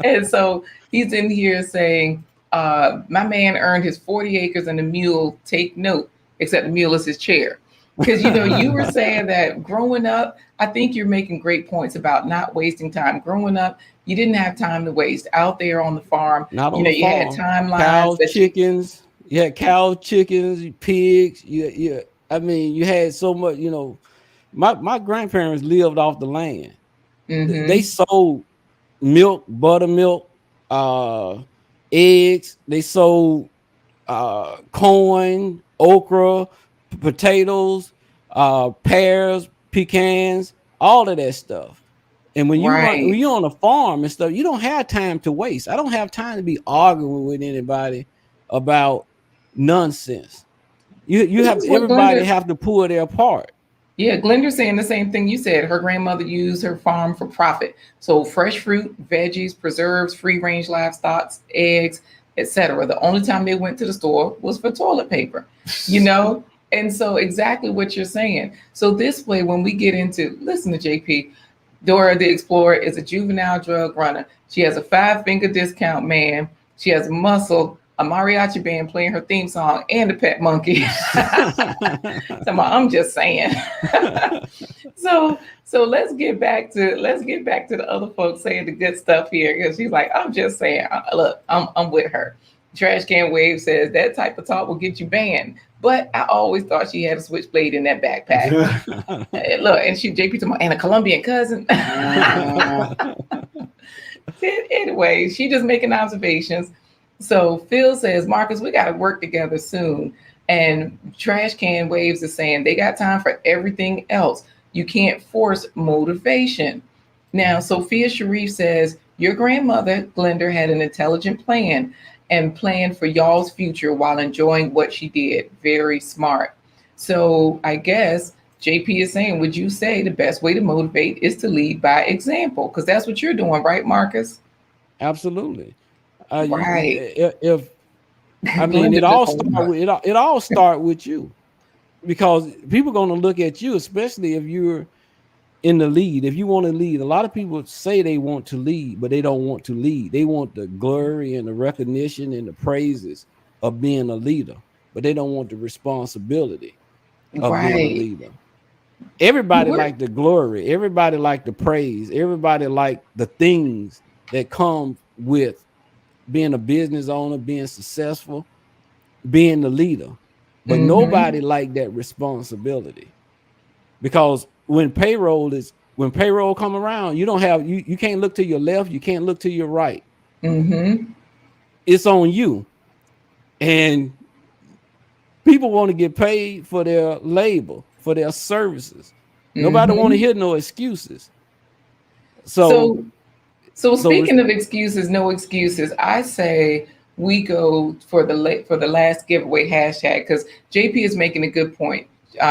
And so he's in here saying, my man earned his 40 acres and a mule, take note, except the mule is his chair. Because, you were saying that growing up, I think you're making great points about not wasting time. Growing up, you didn't have time to waste out there on the farm. Not on the you farm. had timelines. Cows, chickens. You had cows, chickens, pigs. You had so much, my grandparents lived off the land. They sold milk, buttermilk, eggs. They sold corn, okra, potatoes, pears, pecans, all of that stuff. And when you're on a farm and stuff, you don't have time to waste. I don't have time to be arguing with anybody about nonsense. You have everybody have to pull their part. Yeah, Glenda's saying the same thing you said. Her grandmother used her farm for profit. So fresh fruit, veggies, preserves, free-range livestock, eggs, etc. The only time they went to the store was for toilet paper, And so exactly what you're saying. So this way, when we get into, listen to JP, Dora the Explorer is a juvenile drug runner. She has a 5-finger discount man. She has muscle, a mariachi band playing her theme song, and a pet monkey. So I'm just saying. So let's get back to the other folks saying the good stuff here, because she's like, I'm just saying. Look, I'm with her. Trash Can Wave says that type of talk will get you banned. But I always thought she had a switchblade in that backpack. Look, and JP talking about, and a Colombian cousin. Anyway, she just making observations. So Phil says, Marcus, we got to work together soon. And Trash Can Waves is saying they got time for everything else. You can't force motivation. Now, Sophia Sharif says, your grandmother, Glenda, had an intelligent plan and planned for y'all's future while enjoying what she did. Very smart. So I guess JP is saying, would you say the best way to motivate is to lead by example? Because that's what you're doing, right, Marcus? Absolutely. Right. If I mean, it all start with you, because people are going to look at you, especially if you're in the lead. If you want to lead, a lot of people say they want to lead, but they don't want to lead. They want the glory and the recognition and the praises of being a leader, but they don't want the responsibility of being a leader. Everybody like the glory, everybody like the praise, everybody like the things that come with being a business owner, being successful, being the leader, but nobody like that responsibility. Because when payroll come around, you can't look to your left, you can't look to your right. It's on you. And people want to get paid for their labor, for their services. Nobody want to hear no excuses. So speaking of excuses, no excuses, I say we go for the last giveaway hashtag, because JP is making a good point.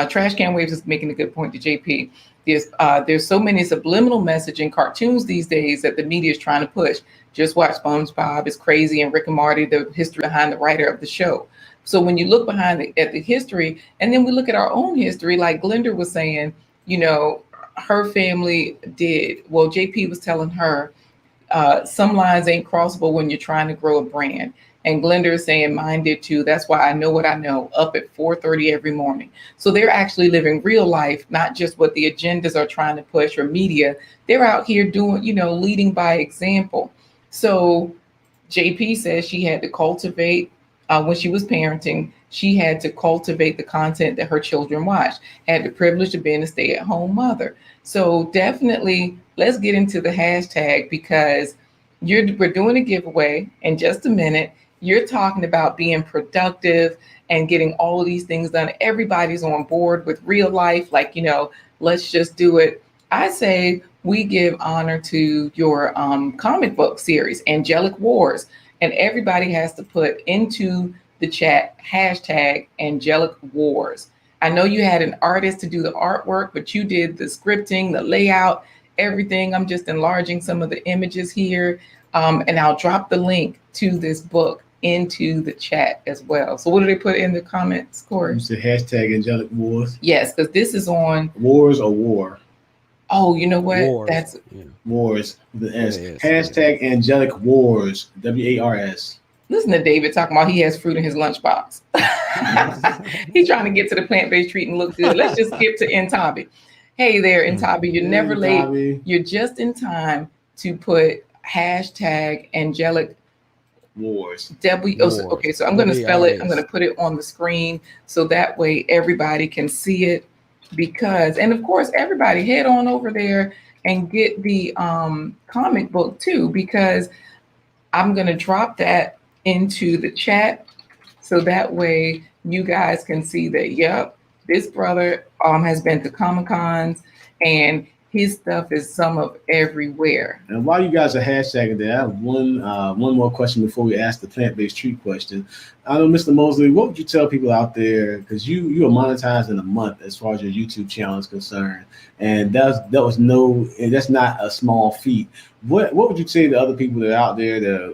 Trash Can Waves is making a good point to JP. There's so many subliminal messaging cartoons these days that the media is trying to push. Just watch SpongeBob is crazy and Rick and Morty, the history behind the writer of the show. So when you look at the history, and then we look at our own history, like Glenda was saying, her family JP was telling her, some lines ain't crossable when you're trying to grow a brand. And Glenda is saying mine did too. That's why I know what I know, up at 4:30 every morning. So they're actually living real life, not just what the agendas are trying to push or media. They're out here doing, leading by example. So JP says she had to cultivate, when she was parenting, she had to cultivate the content that her children watched, had the privilege of being a stay-at-home mother. So definitely let's get into the hashtag, because we're doing a giveaway in just a minute. You're talking about being productive and getting all of these things done. Everybody's on board with real life. Like, let's just do it. I say we give honor to your comic book series, Angelic Wars. And everybody has to put into the chat hashtag Angelic Wars. I know you had an artist to do the artwork, but you did the scripting, the layout, everything. I'm just enlarging some of the images here. And I'll drop the link to this book into the chat as well. So what do they put in the comments, Corey? You said hashtag Angelic Wars. Yes, because this is on Wars or War. Oh, you know what? Wars. That's Wars with an S. Hashtag Angelic Wars. WARS. Listen to David talking about he has fruit in his lunchbox. He's trying to get to the plant-based treat and look good. Let's just skip to Intabi. Hey there, Intabi. You're never late. You're just in time to put hashtag Angelic Wars. Okay, so I'm going to spell it. I'm going to put it on the screen so that way everybody can see it. And of course, everybody head on over there and get the comic book too, because I'm going to drop that into the chat so that way you guys can see that, yep, this brother has been to Comic-Cons and his stuff is some of everywhere. And while you guys are hashtagging that, I have one more question before we ask the plant-based treat question. I know, Mr. Mosley, what would you tell people out there, because you are monetized in a month as far as your YouTube channel is concerned, and that's not a small feat. What would you say to other people that are out there that are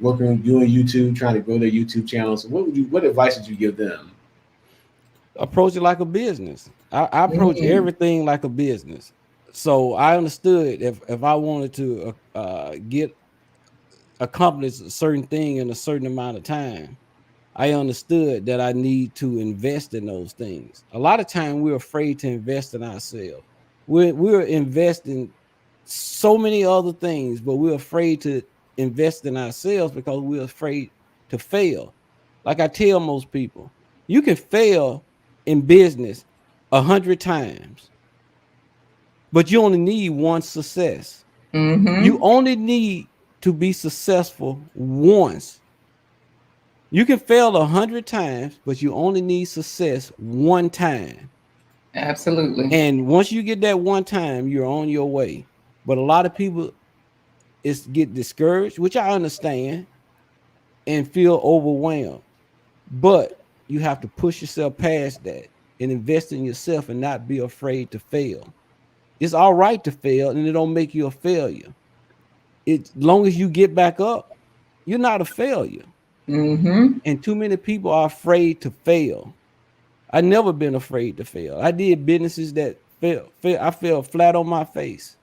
working, doing YouTube, trying to grow their YouTube channels? What advice would you give them? Approach it like a business. I approach everything like a business. So I understood if I wanted to get accomplish a certain thing in a certain amount of time, I understood that I need to invest in those things. A lot of time we're afraid to invest in ourselves. We're investing so many other things, but we're afraid to invest in ourselves because we're afraid to fail. Like I tell most people, you can fail in business 100 times, but you only need one success. You Mm-hmm. only need to be successful once. You can fail 100 times, but you only need success one time. Absolutely. And once you get that one time, you're on your way. But a lot of people is get discouraged, which I understand, and feel overwhelmed. But you have to push yourself past that and invest in yourself and not be afraid to fail. It's all right to fail, and it don't make you a failure. It long as you get back up, you're not a failure. Mm-hmm. And too many people are afraid to fail. I never been afraid to fail. I did businesses that fail. I fell flat on my face,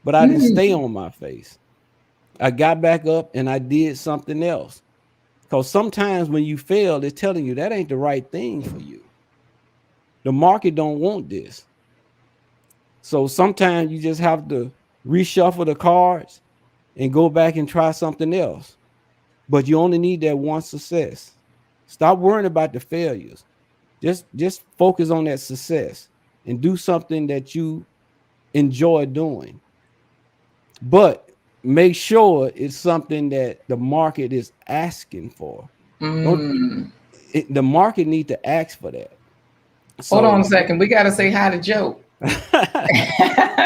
but I didn't stay Mm-hmm. on my face. I got back up and I did something else. Because sometimes when you fail, they're telling you that ain't the right thing for you. The market don't want this. So sometimes you just have to reshuffle the cards and go back and try something else. But you only need that one success. Stop worrying about the failures. Just focus on that success and do something that you enjoy doing. But make sure it's something that the market is asking for. Don't Mm. the market need to ask for that. Hold on a So second. We got to say hi to Joe.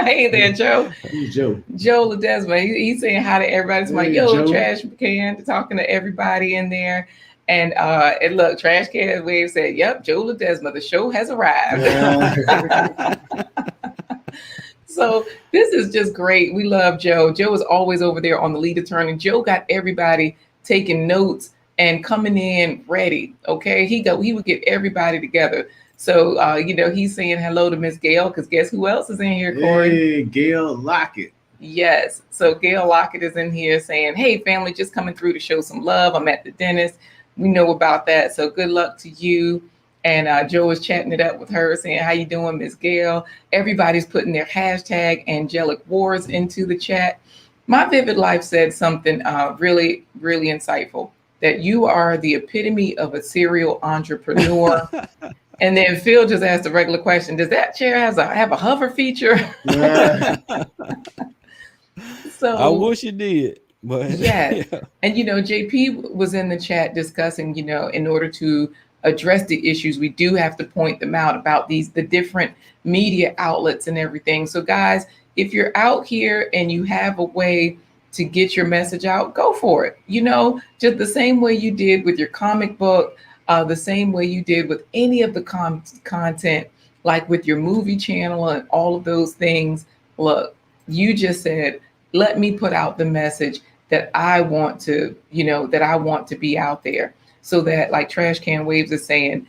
Hey there, Joe. Who's Joe? Joe Ledesma. He's saying hi to everybody. It's like, Hey, yo, Joe. trash can, talking to everybody in there. And look, Trash Can Wave said, yep, Joe Ledesma, the show has arrived. So this is just great. We love Joe. Joe is always over there on the lead attorney. Joe got everybody taking notes and coming in ready. Okay, he would get everybody together. So he's saying hello to Miss Gail, because guess who else is in here, Corey? Hey, Gail Lockett. Yes. So Gail Lockett is in here saying, hey, family, just coming through to show some love. I'm at the dentist. We know about that. So good luck to you. And Joe is chatting it up with her, saying, how you doing, Miss Gail? Everybody's putting their hashtag angelic wars into the chat. My Vivid Life said something really, really insightful, that you are the epitome of a serial entrepreneur. And then Phil just asked a regular question: does that chair have a hover feature? Yeah. So I wish it did, but yes. yeah. And JP was in the chat discussing, in order to address the issues, we do have to point them out about the different media outlets and everything. So guys, if you're out here and you have a way to get your message out, go for it. Just the same way you did with your comic book, the same way you did with any of the content, like with your movie channel and all of those things. Look, you just said, let me put out the message that I want to, that I want to be out there, so that, like Trash Can Waves is saying,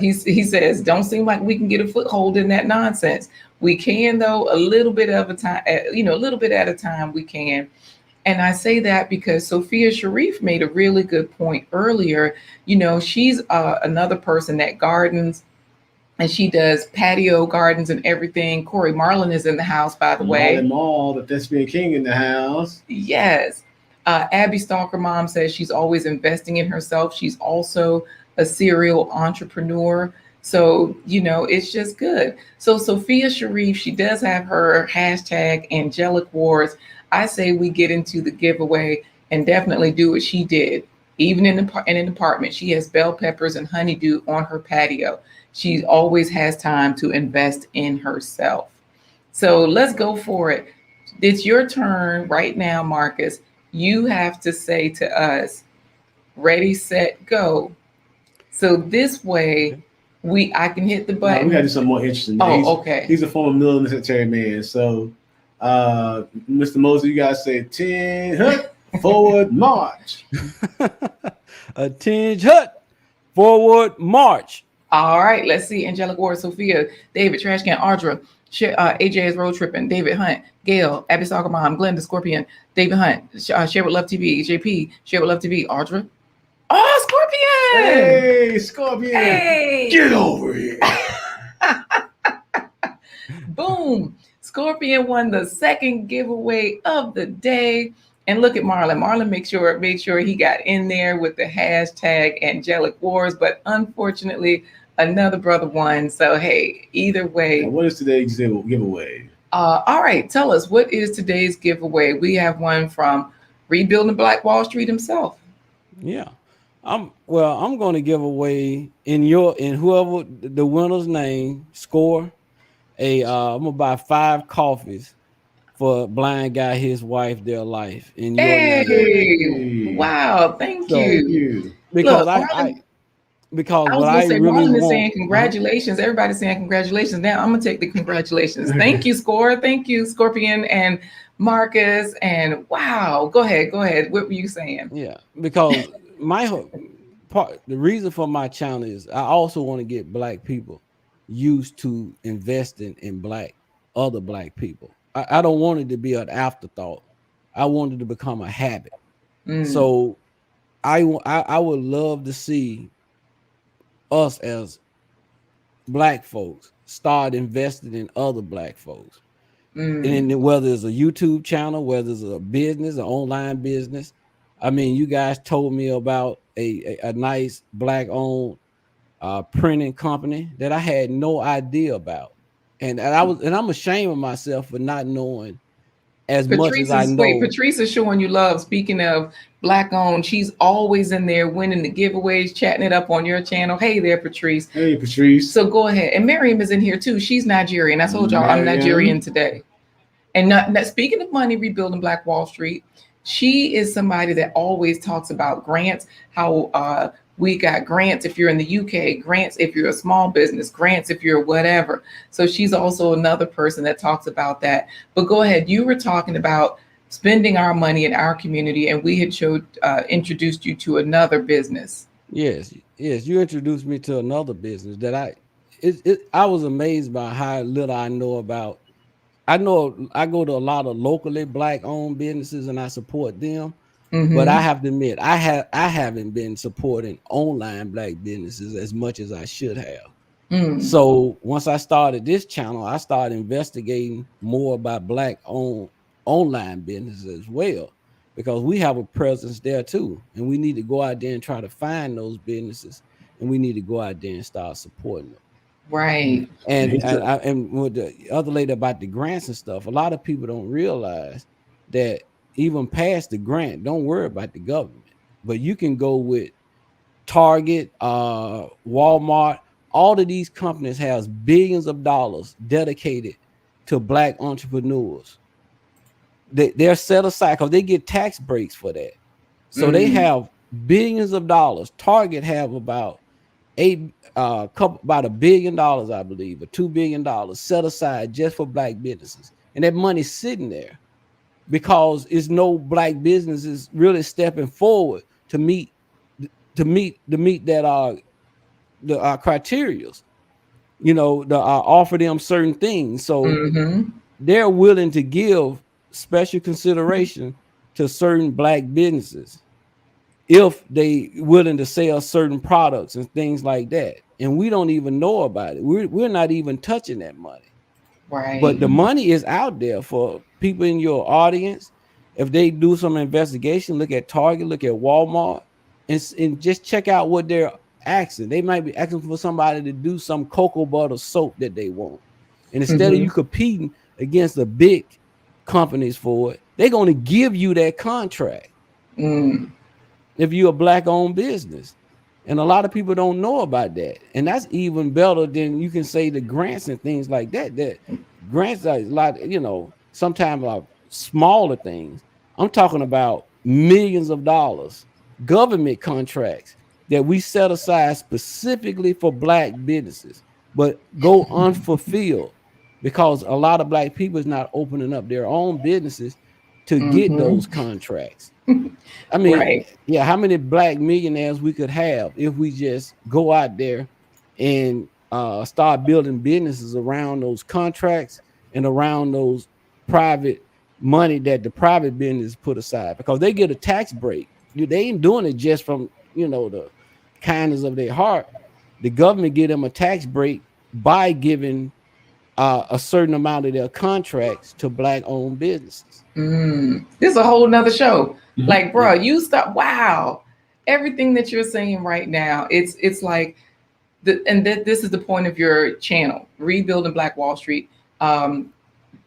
he says, don't seem like we can get a foothold in that nonsense. We can, though, a little bit of a time, a little bit at a time we can. And I say that because Sophia Sharif made a really good point earlier. She's another person that gardens, and she does patio gardens and everything. Corey Marlin is in the house, by the way. Mall, the Thespian King in the house. Yes. Abby Stalker Mom says she's always investing in herself. She's also a serial entrepreneur. So, it's just good. So Sophia Sharif, she does have her hashtag angelic wars. I say we get into the giveaway and definitely do what she did. Even in an apartment, she has bell peppers and honeydew on her patio. She always has time to invest in herself. So let's go for it. It's your turn right now, Marcus. You have to say to us, ready, set, go. So this way, I can hit the button. No, we got to do something more interesting. Okay. He's a former military man. So, Mr. Mosley, you guys say 10 forward march. A tinge hut forward march. All right, let's see. Angelic Ward, Sophia, David, Trash Can, Audra, AJ is road tripping. David Hunt, Gail, Abby Soccer Mom, Glenn the Scorpion, David Hunt, Share with Love TV, JP, Share with Love TV, Audra. Oh, Scorpion! Hey, Scorpion! Hey! Get over here! Boom! Scorpion won the second giveaway of the day. And look at Marlon. Marlon made sure he got in there with the hashtag Angelic Wars, but unfortunately, another brother won. So hey, either way. Now, what is today's giveaway? All right, tell us, what is today's giveaway? We have one from Rebuilding Black Wall Street himself. Yeah. I'm going to give away in whoever the winner's name score I'm gonna buy 5 coffees for a blind guy, his wife, their life in your name. Hey, wow, thank you. Because Look, because I was what gonna I say, really Marlon is want, saying congratulations. Everybody's saying congratulations. Now I'm gonna take the congratulations. Thank you, Score. Thank you, Scorpion and Marcus. And wow, go ahead. What were you saying? Yeah, because the reason for my channel is I also want to get black people used to investing in other black people. I don't want it to be an afterthought. I want it to become a habit. So I would love to see us as black folks start investing in other black folks. And whether it's a YouTube channel, whether it's a business, an online business. I mean, you guys told me about a nice black owned printing company that I had no idea about. And I'm ashamed of myself for not knowing as much as I know. Wait, Patrice is showing you love. Speaking of black owned, she's always in there winning the giveaways, chatting it up on your channel. Hey there, Patrice. Hey, Patrice. So go ahead. And Miriam is in here too. She's Nigerian. I told y'all I'm Nigerian today. And speaking of money, Rebuilding Black Wall Street, she is somebody that always talks about grants, how we got grants if you're in the UK, grants if you're a small business, grants if you're whatever. So she's also another person that talks about that. But go ahead. You were talking about spending our money in our community, and we had introduced you to another business. Yes, you introduced me to another business that I was amazed by how little I know about. I know I go to a lot of locally black owned businesses and I support them. But I have to admit, I haven't been supporting online black businesses as much as I should have. So once I started this channel, I started investigating more about black owned online businesses as well, because we have a presence there too. And we need to go out there and try to find those businesses, and we need to go out there and start supporting them. Right. And with the other lady about the grants and stuff, a lot of people don't realize that even past the grant, don't worry about the government, but you can go with Target, Walmart. All of these companies has billions of dollars dedicated to black entrepreneurs. They're set aside because they get tax breaks for that. So they have billions of dollars. Target have about about $1 billion, I believe, or $2 billion set aside just for black businesses, and that money's sitting there because it's no black businesses really stepping forward to meet that the criteria, to offer them certain things. So they're willing to give special consideration to certain black businesses if they willing to sell certain products and things like that. And we don't even know about it. We're not even touching that money. Right. But the money is out there for people in your audience. If they do some investigation, look at Target, look at Walmart, and just check out what they're asking. They might be asking for somebody to do some cocoa butter soap that they want. And instead of you competing against the big companies for it, they're going to give you that contract. If you're a black owned business. And a lot of people don't know about that. And that's even better than you can say the grants and things like that. That grants are a lot, sometimes like smaller things. I'm talking about millions of dollars, government contracts that we set aside specifically for black businesses, but go unfulfilled because a lot of black people is not opening up their own businesses to get those contracts. I mean, how many black millionaires we could have if we just go out there and start building businesses around those contracts and around those private money that the private business put aside, because they get a tax break. They ain't doing it just from the kindness of their heart. The government give them a tax break by giving a certain amount of their contracts to black-owned businesses. This is a whole nother show. Mhm. Like, bro, you stop. Wow, everything that you're saying right now, it's like, this is the point of your channel, Rebuilding Black Wall Street,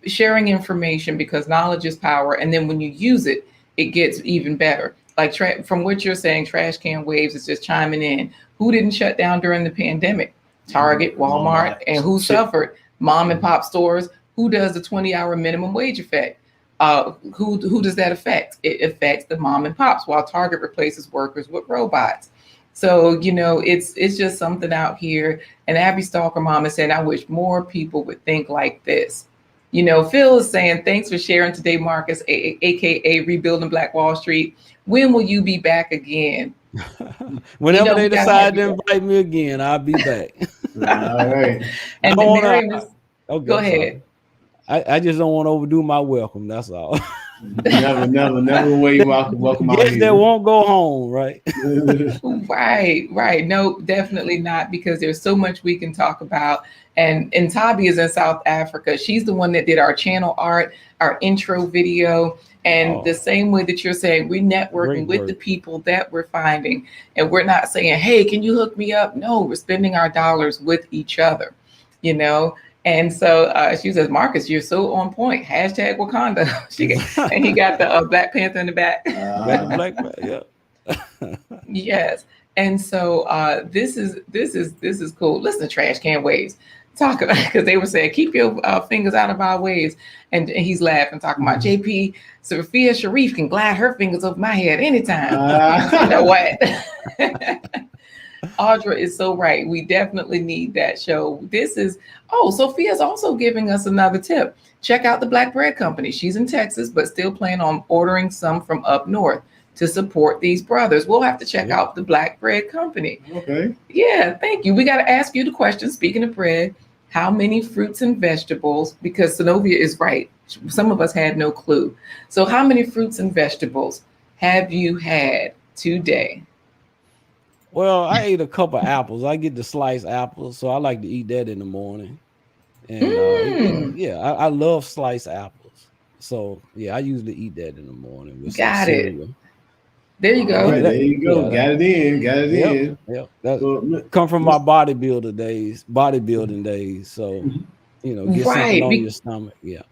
sharing information, because knowledge is power, and then when you use it, it gets even better. Like from what you're saying, Trash Can Waves is just chiming in. Who didn't shut down during the pandemic? Target, Walmart, and who suffered? Mom and pop stores. Who does the 20-hour minimum wage effect? Who does that affect? It affects the mom and pops, while Target replaces workers with robots. So, it's just something out here. And Abby Stalker Mom is saying, I wish more people would think like this. Phil is saying, thanks for sharing today, Marcus, aka Rebuilding Black Wall Street. When will you be back again? Whenever they decide to invite me again, I'll be back. All right. And go ahead. I just don't want to overdo my welcome. That's all. Never way you welcome out Yes, here. they won't go home, right? Right. No, definitely not, because there's so much we can talk about. And Tabi is in South Africa. She's the one that did our channel art, our intro video. And the same way that you're saying, we're networking with the people that we're finding. And we're not saying, hey, can you hook me up? No, we're spending our dollars with each other, And so she says, Marcus, you're so on point. Hashtag Wakanda. And he got the Black Panther in the back. Black yeah. Yes. And so this is cool. Listen to Trash Can Waves. Talk about, because they were saying, keep your fingers out of our waves. And he's laughing, talking about JP. Sophia Sharif can glide her fingers over my head anytime. You know what? Audra is so right. We definitely need that show. Sophia's also giving us another tip. Check out the Black Bread Company. She's in Texas, but still plan on ordering some from up north to support these brothers. We'll have to check out the Black Bread Company. Okay. Yeah, thank you. We got to ask you the question, speaking of bread, how many fruits and vegetables, because Zenobia is right. Some of us had no clue. So how many fruits and vegetables have you had today? Well, I ate a couple apples. I get the sliced apples, so I like to eat that in the morning. And I love sliced apples. So yeah, I usually eat that in the morning with some cereal. There you go. Right, there you go. Got it in. Yep. That come from my bodybuilding days. So get something on your stomach. Yeah.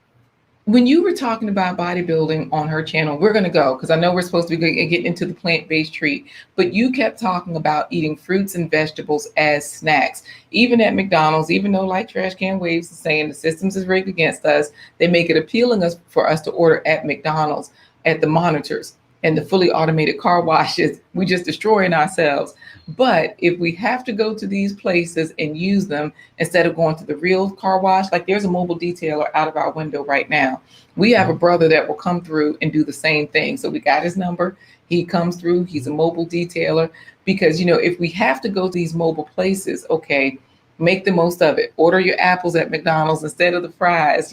When you were talking about bodybuilding on her channel, we're going to go, because I know we're supposed to be getting into the plant-based treat, but you kept talking about eating fruits and vegetables as snacks. Even at McDonald's, even though, like Trash Can Waves is saying, the systems is rigged against us, they make it appealing for us to order at McDonald's, at the monitors and the fully automated car washes. We just destroying ourselves. But if we have to go to these places and use them instead of going to the real car wash, like there's a mobile detailer out of our window right now. We have a brother that will come through and do the same thing. So we got his number. He comes through. He's a mobile detailer, because, if we have to go to these mobile places, okay, make the most of it. Order your apples at McDonald's instead of the fries,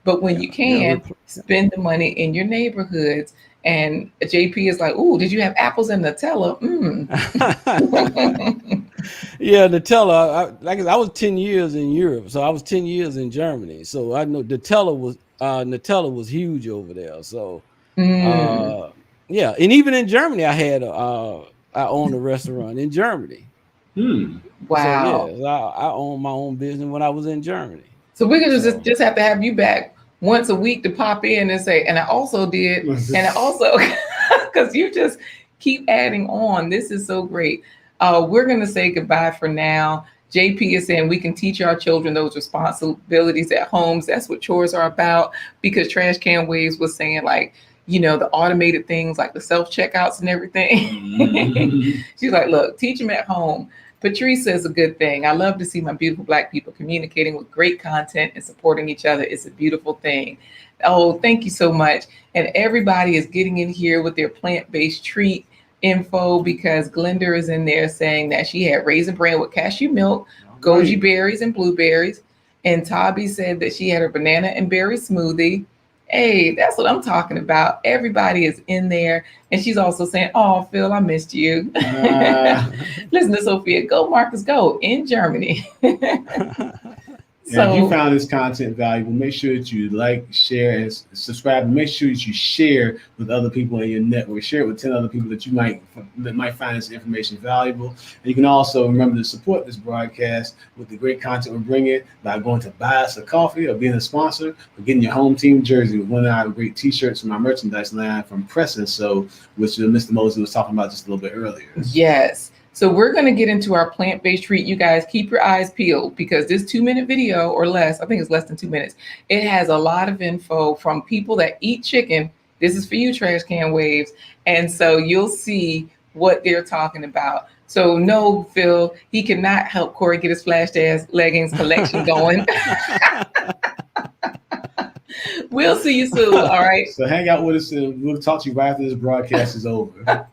But when you can, spend the money in your neighborhoods. And JP is like, "Ooh, did you have apples and Nutella?" Yeah, Nutella. I was 10 years in Europe, so I was 10 years in Germany. So I know Nutella was huge over there. So and even in Germany, I owned a restaurant in Germany. Wow. So I owned my own business when I was in Germany. So we're gonna just have to have you back once a week to pop in and say, and I also did, and I also, because you just keep adding on. This is so great. We're going to say goodbye for now. JP is saying we can teach our children those responsibilities at homes. That's what chores are about, because Trash Can Waves was saying, like, the automated things like the self-checkouts and everything. She's like, look, teach them at home. Patrice says a good thing. I love to see my beautiful Black people communicating with great content and supporting each other. It's a beautiful thing. Oh, thank you so much. And everybody is getting in here with their plant-based treat info, because Glenda is in there saying that she had raisin bran with cashew milk, goji Right. berries and blueberries. And Tabi said that she had her banana and berry smoothie. Hey, that's what I'm talking about. Everybody is in there. And she's also saying, oh, Phil, I missed you. Listen to Sophia, go Marcus, go in Germany. And if you So found this content valuable, make sure that you like, share, and subscribe. And make sure that you share with other people in your network. Share it with 10 other people that might find this information valuable. And you can also remember to support this broadcast with the great content we're bringing by going to buy us a coffee or being a sponsor or getting your home team jersey with one of our great T-shirts from our merchandise line from Press and So, which Mr. Mosley was talking about just a little bit earlier. yes. So we're going to get into our plant-based treat. You guys keep your eyes peeled because this 2-minute video or less, I think it's less than 2 minutes. It has a lot of info from people that eat chicken. This is for you, Trash Can Waves. And so you'll see what they're talking about. So no, Phil, he cannot help Corey get his flashed ass leggings collection going. We'll see you soon. All right. So hang out with us and we'll talk to you right after this broadcast is over.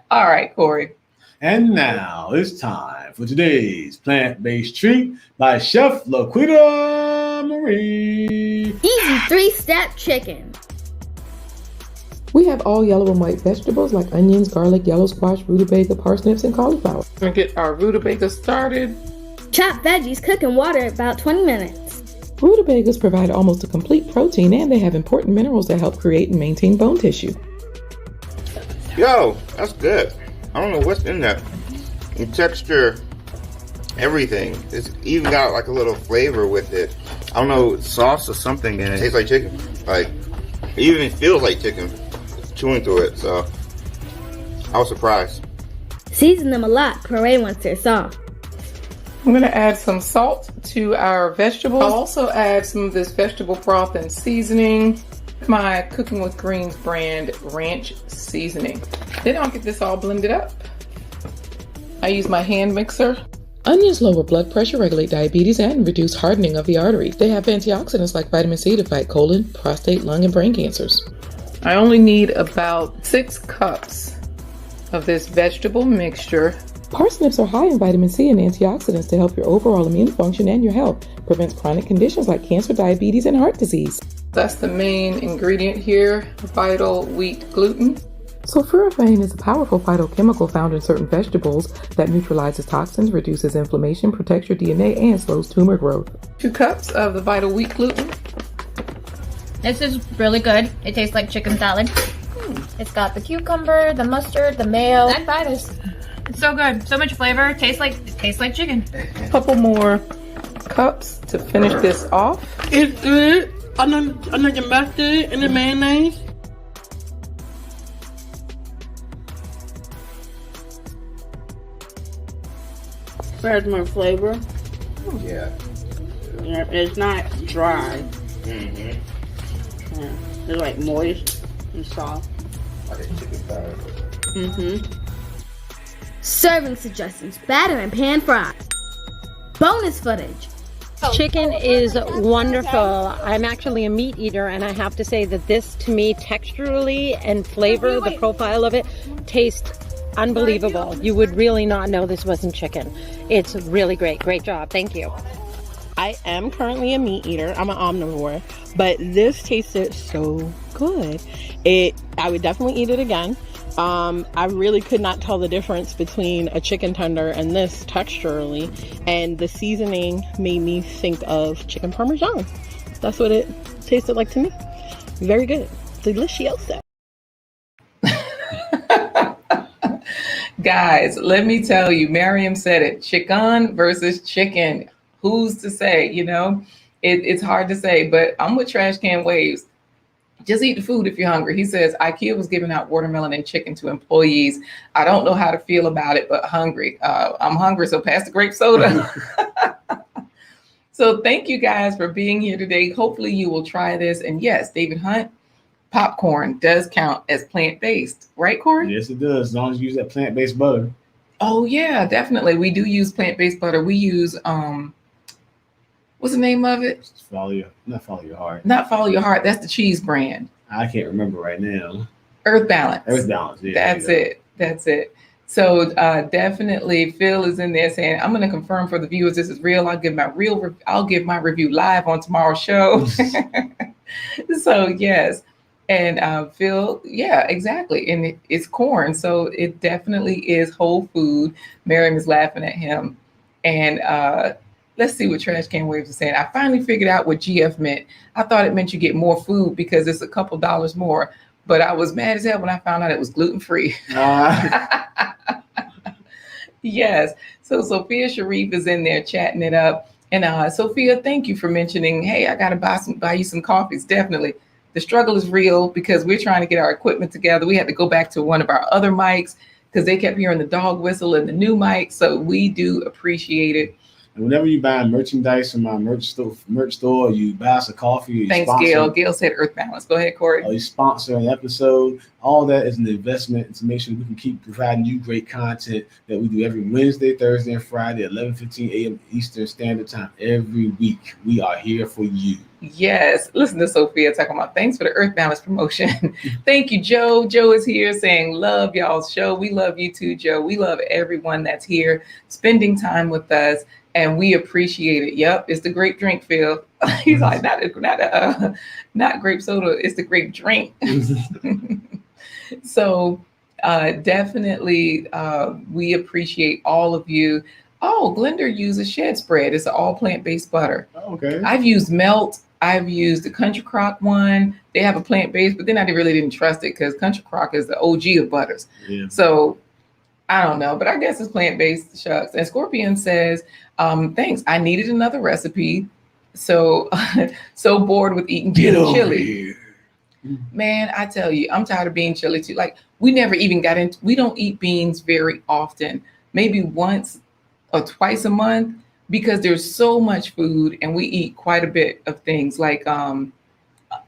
All right, Corey. And now it's time for today's plant-based treat by Chef Laquita Marie. Easy 3-step chicken. We have all yellow and white vegetables like onions, garlic, yellow squash, rutabaga, parsnips, and cauliflower. We're going to get our rutabaga started. Chop veggies, cook in water about 20 minutes. Rutabagas provide almost a complete protein and they have important minerals that help create and maintain bone tissue. Yo, that's good. I don't know what's in that. The texture, everything. It's even got like a little flavor with it. I don't know, sauce or something in it. It tastes like chicken. Like, it even feels like chicken chewing through it. So, I was surprised. Season them a lot. Corey wants their soft. I'm going to add some salt to our vegetables. I'll also add some of this vegetable broth and seasoning. My Cooking with Greens brand ranch seasoning. Then I'll get this all blended up. I use my hand mixer. Onions lower blood pressure, regulate diabetes, and reduce hardening of the arteries. They have antioxidants like vitamin C to fight colon, prostate, lung, and brain cancers. I only need about 6 cups of this vegetable mixture. Parsnips are high in vitamin C and antioxidants to help your overall immune function and your health. Prevents chronic conditions like cancer, diabetes, and heart disease. That's the main ingredient here, vital wheat gluten. Sulforaphane is a powerful phytochemical found in certain vegetables that neutralizes toxins, reduces inflammation, protects your DNA, and slows tumor growth. 2 cups of the vital wheat gluten. This is really good. It tastes like chicken salad. It's got the cucumber, the mustard, the mayo, and lettuce. It's so good. So much flavor. It tastes like chicken. A couple more cups to finish this off. It's good. I know the mustard and the mayonnaise. There's more flavor. Yeah. Yeah, it's not dry. Mm-hmm. Yeah, it's like moist and soft. Like a chicken salad. Mm-hmm. Serving suggestions. Batter and pan fry. Bonus footage. Chicken is wonderful. I'm actually a meat eater, and I have to say that this, to me, texturally and flavor, the profile of it, tastes unbelievable. You would really not know this wasn't chicken. It's really great. Great job. Thank you. I am currently a meat eater. I'm an omnivore, but this tasted so good. I would definitely eat it again. I really could not tell the difference between a chicken tender and this texturally, and the seasoning made me think of chicken parmesan. That's what it tasted like to me. Very good. Delicioso. Guys, let me tell you, Miriam said it, chicken versus chicken. Who's to say, you know? It's hard to say, but I'm with Trash Can Waves. Just eat the food if you're hungry. He says, IKEA was giving out watermelon and chicken to employees. I don't know how to feel about it, but hungry. I'm hungry, so pass the grape soda. So thank you guys for being here today. Hopefully you will try this. And yes, David Hunt, popcorn does count as plant-based, right, Corey? Yes, it does, as long as you use that plant-based butter. Oh, yeah, definitely. We do use plant-based butter. We use, what's the name of it? Not Follow Your Heart. Not Follow Your Heart. That's the cheese brand. I can't remember right now. Earth Balance. Earth Balance, yeah. That's it. That's it. So definitely, Phil is in there saying, "I'm going to confirm for the viewers this is real. I'll give my review live on tomorrow's show." So yes, and Phil, yeah, exactly, and it's corn, so it definitely is whole food. Miriam is laughing at him, and let's see what Trash Can Waves is saying. I finally figured out what GF meant. I thought it meant you get more food because it's a couple dollars more, but I was mad as hell when I found out it was gluten free. Yes. So Sophia Sharif is in there chatting it up. And Sophia, thank you for mentioning, hey, I got to buy you some coffees. Definitely. The struggle is real because we're trying to get our equipment together. We had to go back to one of our other mics because they kept hearing the dog whistle and the new mic. So we do appreciate it. And whenever you buy merchandise from my merch store, you buy us a coffee. Or you Thanks, sponsor, Gail. Gail said Earth Balance. Go ahead, Corey. Or you sponsor an episode. All that is an investment to make sure we can keep providing you great content that we do every Wednesday, Thursday, and Friday at 11:15 a.m. Eastern Standard Time every week. We are here for you. Yes. Listen to Sophia talking about thanks for the Earth Balance promotion. Thank you, Joe. Joe is here saying love y'all's show. We love you too, Joe. We love everyone that's here spending time with us. And we appreciate it. Yep, it's the grape drink, Phil. He's like, not grape soda. It's the grape drink. So definitely, we appreciate all of you. Oh, Glenda uses Shed Spread. It's an all plant-based butter. Okay. I've used Melt. I've used the Country Crock one. They have a plant-based, but then I really didn't trust it because Country Crock is the OG of butters. Yeah. So I don't know, but I guess it's plant-based, shucks. And Scorpion says, thanks. I needed another recipe. So bored with eating chili. Man, I tell you, I'm tired of being chili too. Like we never even we don't eat beans very often, maybe once or twice a month because there's so much food and we eat quite a bit of things. Like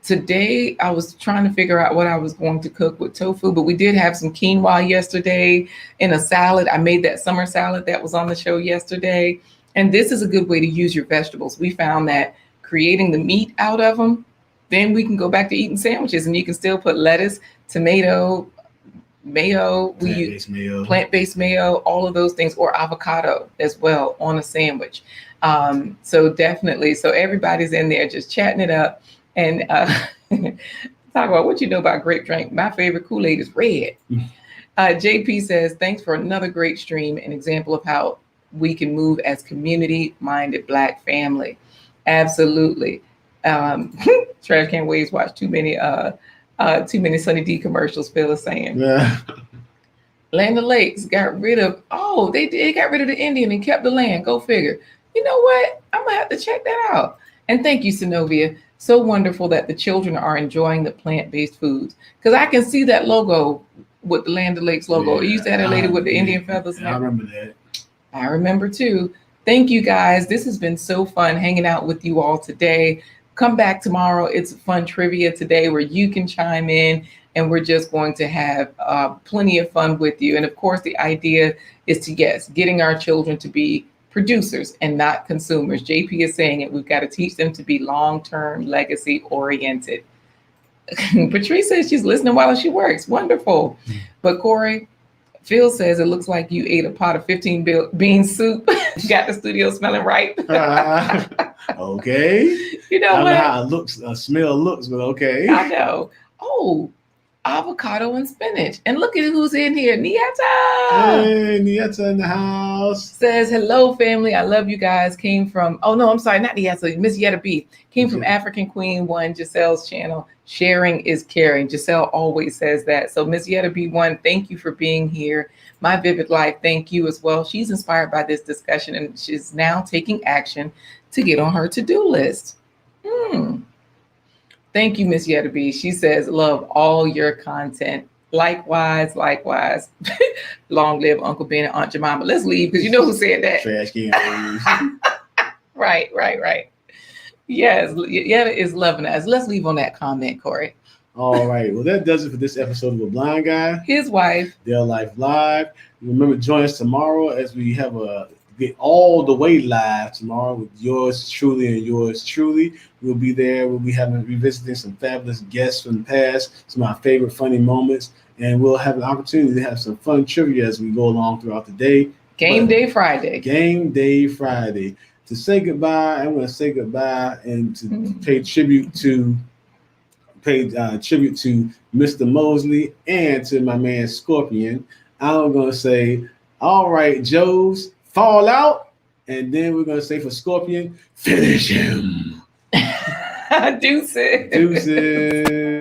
today I was trying to figure out what I was going to cook with tofu, but we did have some quinoa yesterday in a salad. I made that summer salad that was on the show yesterday. And this is a good way to use your vegetables. We found that creating the meat out of them, then we can go back to eating sandwiches and you can still put lettuce, tomato, mayo, plant-based mayo, all of those things, or avocado as well on a sandwich. So definitely, so everybody's in there just chatting it up. And talk about what you know about grape drink. My favorite Kool-Aid is red. JP says, thanks for another great stream, an example of how we can move as community-minded Black family. Absolutely. Trash Can Waves watch too many Sunny D commercials, Phil is saying. Yeah. Land O'Lakes got rid of, they got rid of the Indian and kept the land. Go figure. You know what? I'm going to have to check that out. And thank you, Synovia. So wonderful that the children are enjoying the plant-based foods. Because I can see that logo with the Land O'Lakes logo. Yeah, You used to have that lady with the Indian feathers. I remember that. I remember too. Thank you guys. This has been so fun hanging out with you all today. Come back tomorrow. It's fun trivia today where you can chime in and we're just going to have plenty of fun with you. And of course, the idea is to, getting our children to be producers and not consumers. JP is saying it. We've got to teach them to be long-term legacy oriented. Patrice says she's listening while she works. Wonderful. But Corey, Phil says it looks like you ate a pot of 15 bean soup. Got the studio smelling right. Okay. You know I don't what? know how it looks, smell looks, but okay. I know. Oh, avocado and spinach. And look at who's in here. Nieta. Hey, Nieta in the house. Says, hello, family. I love you guys. Came from, not Nieta, Miss Yetta B. Came from African Queen 1, Giselle's channel. Sharing is caring. Giselle always says that. So Miss Yetta B1, thank you for being here. My Vivid Life, thank you as well. She's inspired by this discussion and she's now taking action to get on her to-do list. Thank you, Miss Yetta B. She says, love all your content. Likewise. Long live Uncle Ben and Aunt Jemima. Let's leave because you know who said that. Trash Can. Right. Yes, Yetta is loving us. Let's leave on that comment, Corey. All right. Well, that does it for this episode of A Blind Guy. His wife. Their Life Live. Remember, join us tomorrow as we have get all the way live tomorrow with yours truly and yours truly. We'll be there. We'll be revisiting some fabulous guests from the past, some of my favorite funny moments. and we'll have an opportunity to have some fun trivia as we go along throughout the day. Game Day Friday. Game Day Friday. To say goodbye, I'm going to say goodbye and to pay tribute to Mr. Mosley and to my man Scorpion. I'm going to say, all right, Joes, fall out. And then we're going to say for Scorpion, finish him. Deuces. Deuces.